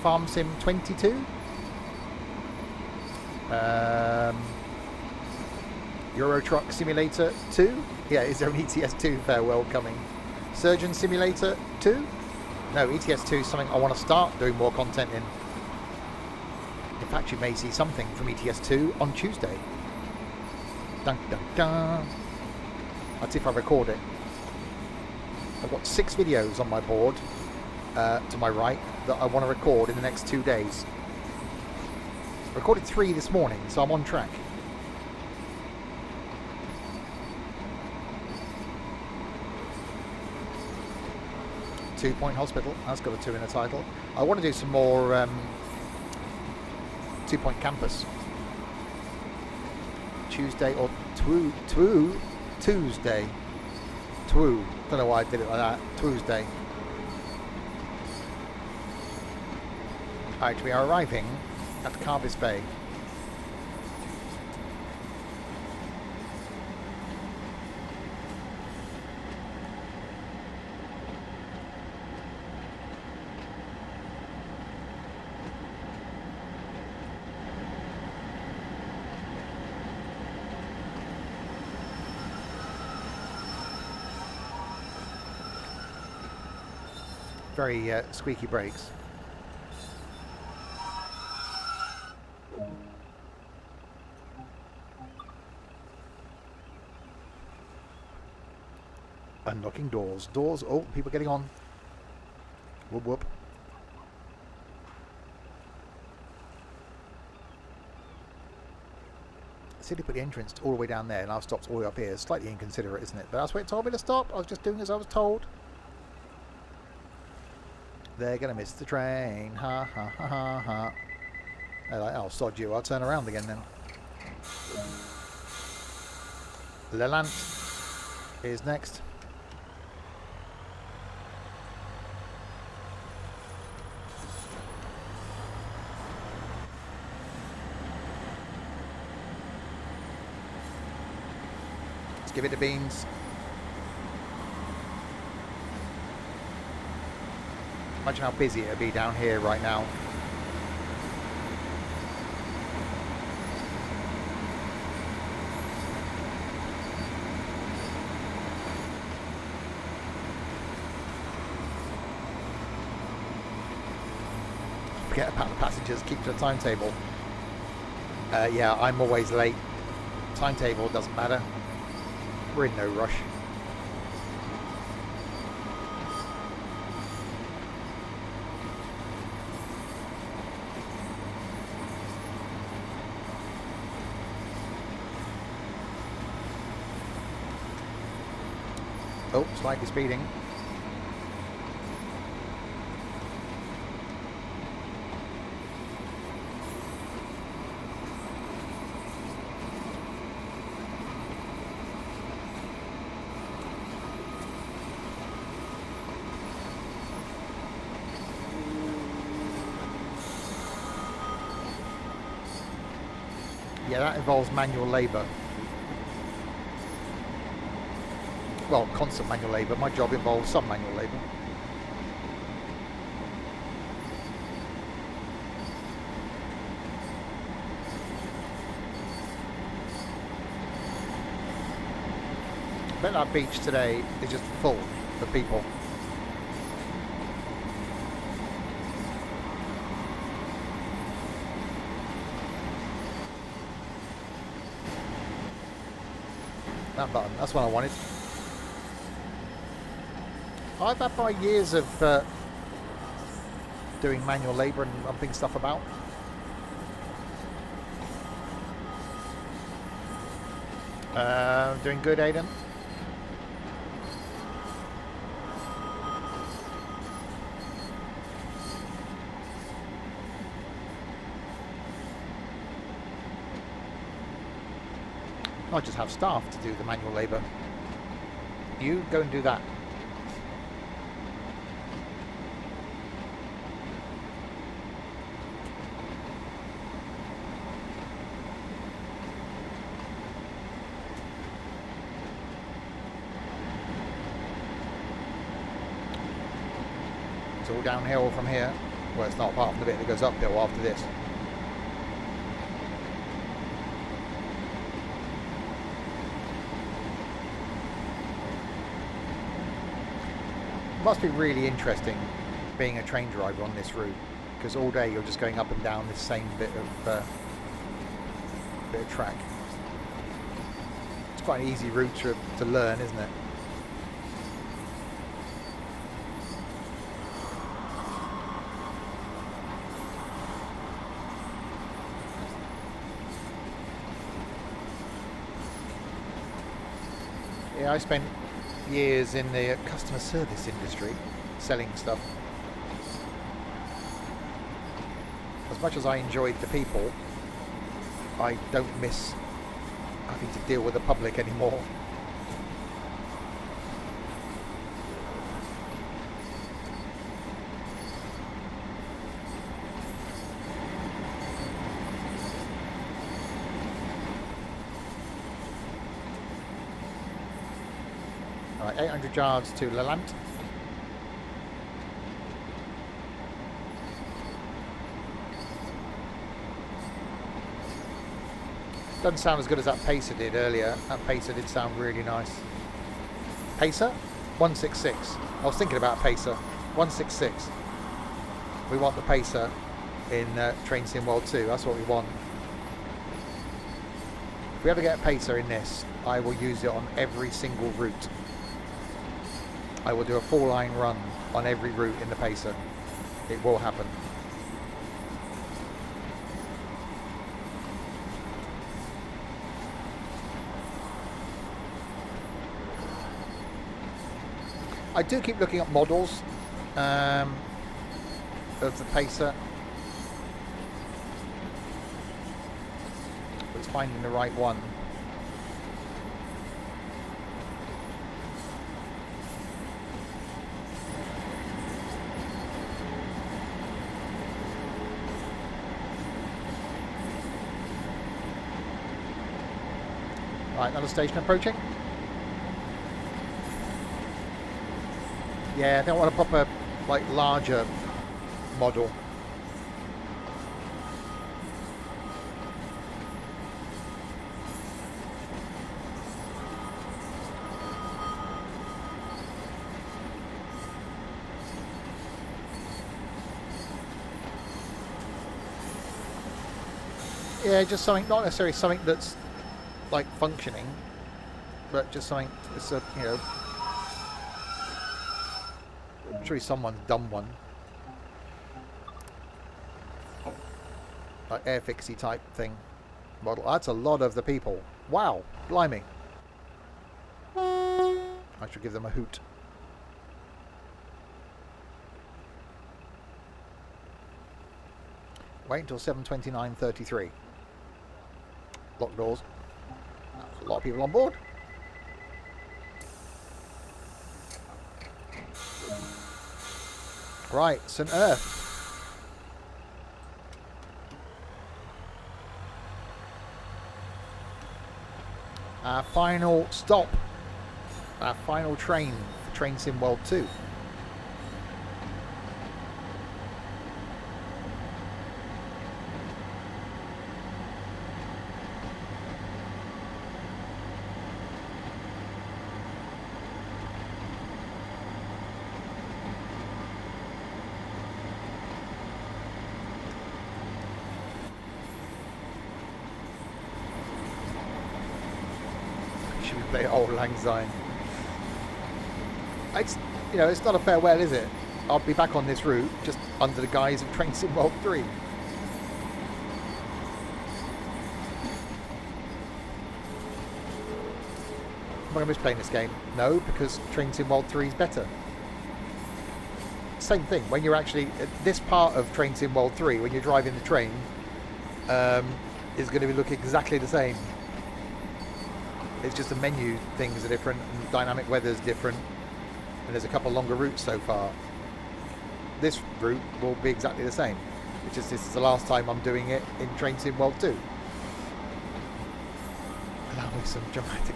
Farm Sim 22. Euro Truck Simulator 2. Yeah, is there an ETS 2 farewell coming? Surgeon Simulator 2? No, ETS 2 is something I want to start doing more content in. In fact, you may see something from ETS 2 on Tuesday. Dun dun dun. That's if I record it. I've got 6 videos on my board to my right that I want to record in the next 2 days. I recorded 3 this morning, so I'm on track. Two Point Hospital, that's got a 2 in the title. I want to do some more 2 Point Campus. Tuesday or Tuesday. Don't know why I did it like that. Tuesday. Alright, we are arriving at Carvis Bay. very squeaky brakes. Unlocking doors. Doors. Oh, people getting on. Whoop whoop. Silly put the entrance all the way down there and I've stopped all the way up here. Slightly inconsiderate, isn't it? But that's where it told me to stop. I was just doing as I was told. They're going to miss the train. Ha ha ha ha ha. They're like, oh, sod you. I'll turn around again then. Leland is next. Let's give it the beans. Imagine how busy it'll be down here right now. Forget about the passengers, keep to the timetable. Yeah, I'm always late. Timetable doesn't matter. We're in no rush. Oh, slightly speeding. Yeah, that involves manual labour. Well, constant manual labour. My job involves some manual labour. I bet that beach today is just full of people. That button, that's what I wanted. I've had my years of doing manual labour and umping stuff about. Doing good, Aidan? I just have staff to do the manual labour. You go and do that. It's all downhill from here. Well, it's not, apart from the bit that goes uphill after this. It must be really interesting being a train driver on this route, because all day you're just going up and down this same bit of track. It's quite an easy route to learn, isn't it? Yeah, I spent years in the customer service industry selling stuff. As much as I enjoyed the people, I don't miss having to deal with the public anymore. Alright, 800 yards to Leland. Doesn't sound as good as that Pacer did earlier. That Pacer did sound really nice. Pacer? 166. I was thinking about Pacer. 166. We want the pacer in Train Sim World 2. That's what we want. If we ever get a pacer in this, I will use it on every single route. I will do a 4-line run on every route in the pacer. It will happen. I do keep looking at models of the pacer. But it's finding the right one. Right, another station approaching. Yeah, I think I want to pop a like larger model. Yeah, just something, not necessarily something that's like functioning, but just something that's a, you know, I'm sure someone's done one. Like airfixy type thing. Model. That's a lot of the people. Wow. Blimey. I should give them a hoot. Wait until 7:29:33. Lock doors. A lot of people on board. Right, St. Earth. Our final stop. Our final train for Train Sim World 2. Should we play Old Lang Syne? It's, you know, it's not a farewell, is it? I'll be back on this route just under the guise of Train Sim World 3. Am I going to miss playing this game? No, because Train Sim World 3 is better. Same thing, when you're actually at this part of Train Sim World 3, when you're driving the train, is going to be looking exactly the same. It's just the menu things are different, and dynamic weather's different, and there's a couple longer routes so far. This route will be exactly the same. It's just this is the last time I'm doing it in Train Sim World 2. Allow me some dramatic.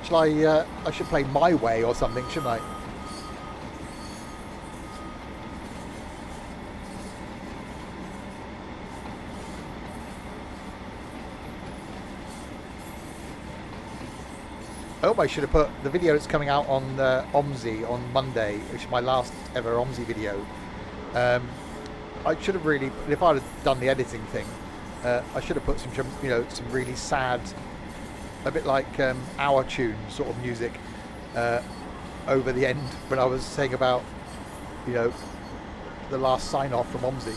Shall I should play My Way or something, shouldn't I? I hope I should have put the video that's coming out on OMSI on Monday, which is my last ever OMSI video. I should have really, if I'd have done the editing thing, I should have put some, you know, some really sad, a bit like our tune sort of music over the end when I was saying about, you know, the last sign off from OMSI.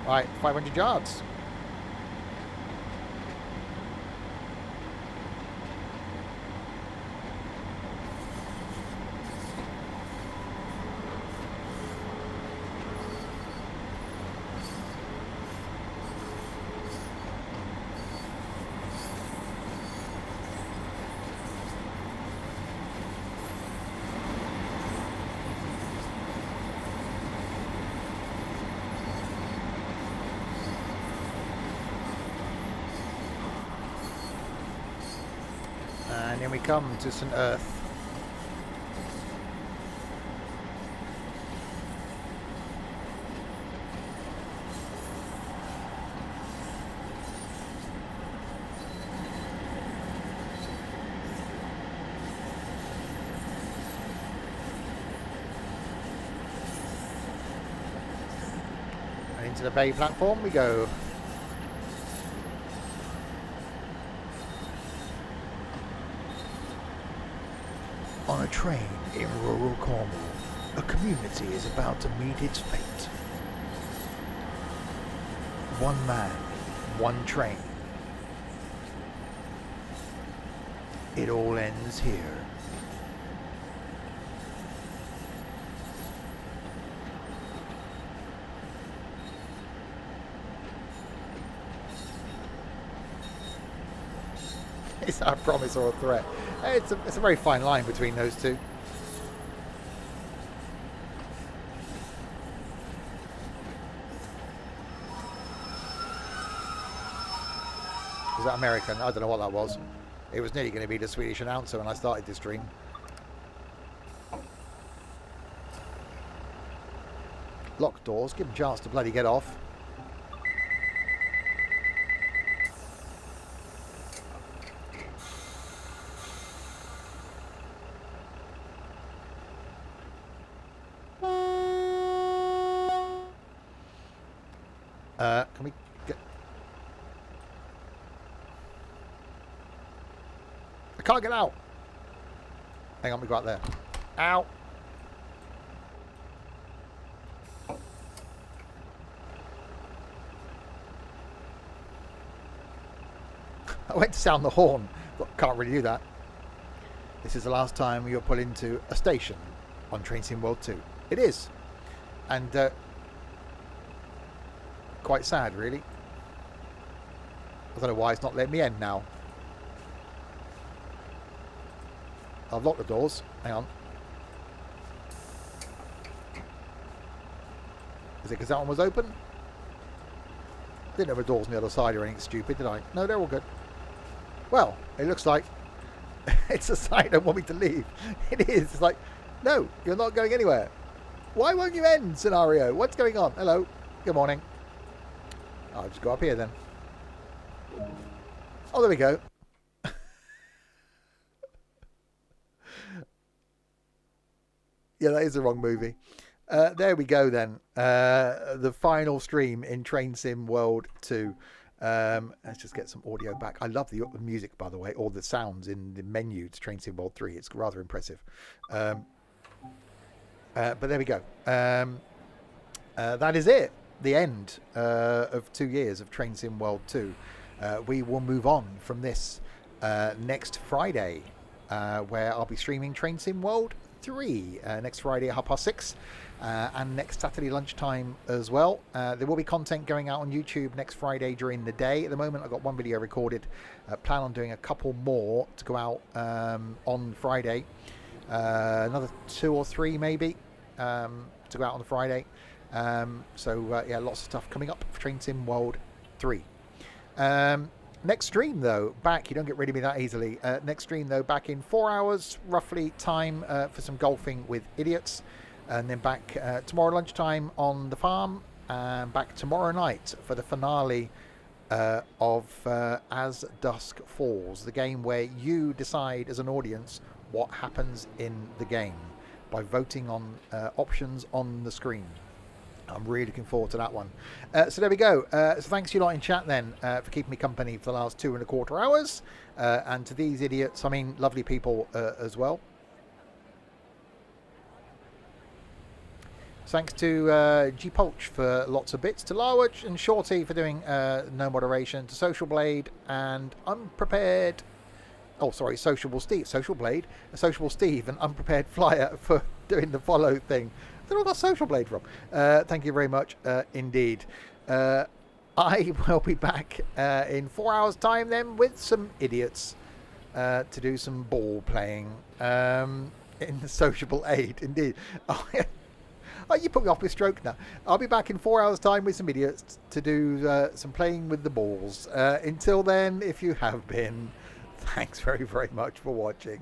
Right, 500 yards. And then we come to St. Earth. And into the bay platform we go. On a train in rural Cornwall, a community is about to meet its fate. One man, one train. It all ends here. Is that a promise or a threat? It's a very fine line between those two. Was that American? I don't know what that was. It was nearly going to be the Swedish announcer when I started this stream. Locked doors, give them a chance to bloody get off. Can we get... I can't get out. Hang on, we go out there. Ow. I went to sound the horn, but can't really do that. This is the last time you'll pull into a station on Train Sim World 2. It is. And quite sad, really. I don't know why it's not letting me end now. I've locked the doors. Hang on. Is it because that one was open? Didn't have the doors on the other side or anything stupid, did I? No, they're all good. Well, it looks like it's a sign they don't want me to leave. It is. It's like, no, you're not going anywhere. Why won't you end, scenario? What's going on? Hello. Good morning. I'll just go up here then. Oh, there we go. Yeah, that is the wrong movie. There we go then. The final stream in Train Sim World 2. Let's just get some audio back. I love the music, by the way, or the sounds in the menu to Train Sim World 3. It's rather impressive. But there we go. That is it. The end of 2 years of Train Sim World 2. We will move on from this next Friday, where I'll be streaming Train Sim World 3 next Friday at 6:30, and next Saturday lunchtime as well. There will be content going out on YouTube next Friday during the day. At the moment, I've got one video recorded. Plan on doing a couple more to go out on Friday. Another 2 or 3 maybe to go out on the Friday. Yeah, lots of stuff coming up for Train Sim World 3. Next stream though, back, you don't get rid of me that easily. Next stream though, back in 4 hours roughly time for some golfing with idiots, and then back tomorrow lunchtime on the farm, and back tomorrow night for the finale of As Dusk Falls, the game where you decide as an audience what happens in the game by voting on options on the screen. I'm really looking forward to that one. So there we go. So thanks you lot in chat then for keeping me company for the last 2.25 hours. And to these idiots, I mean, lovely people as well. Thanks to G Polch for lots of bits, to Larwich and Shorty for doing no moderation, to Social Blade and Unprepared. Oh, sorry, Sociable Steve, Social Blade, Sociable Steve and Unprepared Flyer for doing the follow thing. I don't know what I got Social Blade from. Thank you very much indeed. I will be back in 4 hours time then with some idiots to do some ball playing in the Sociable Aid indeed. Oh, you put me off with stroke now. I'll be back in 4 hours time with some idiots to do some playing with the balls. Until then, if you have been, Thanks very, very much for watching.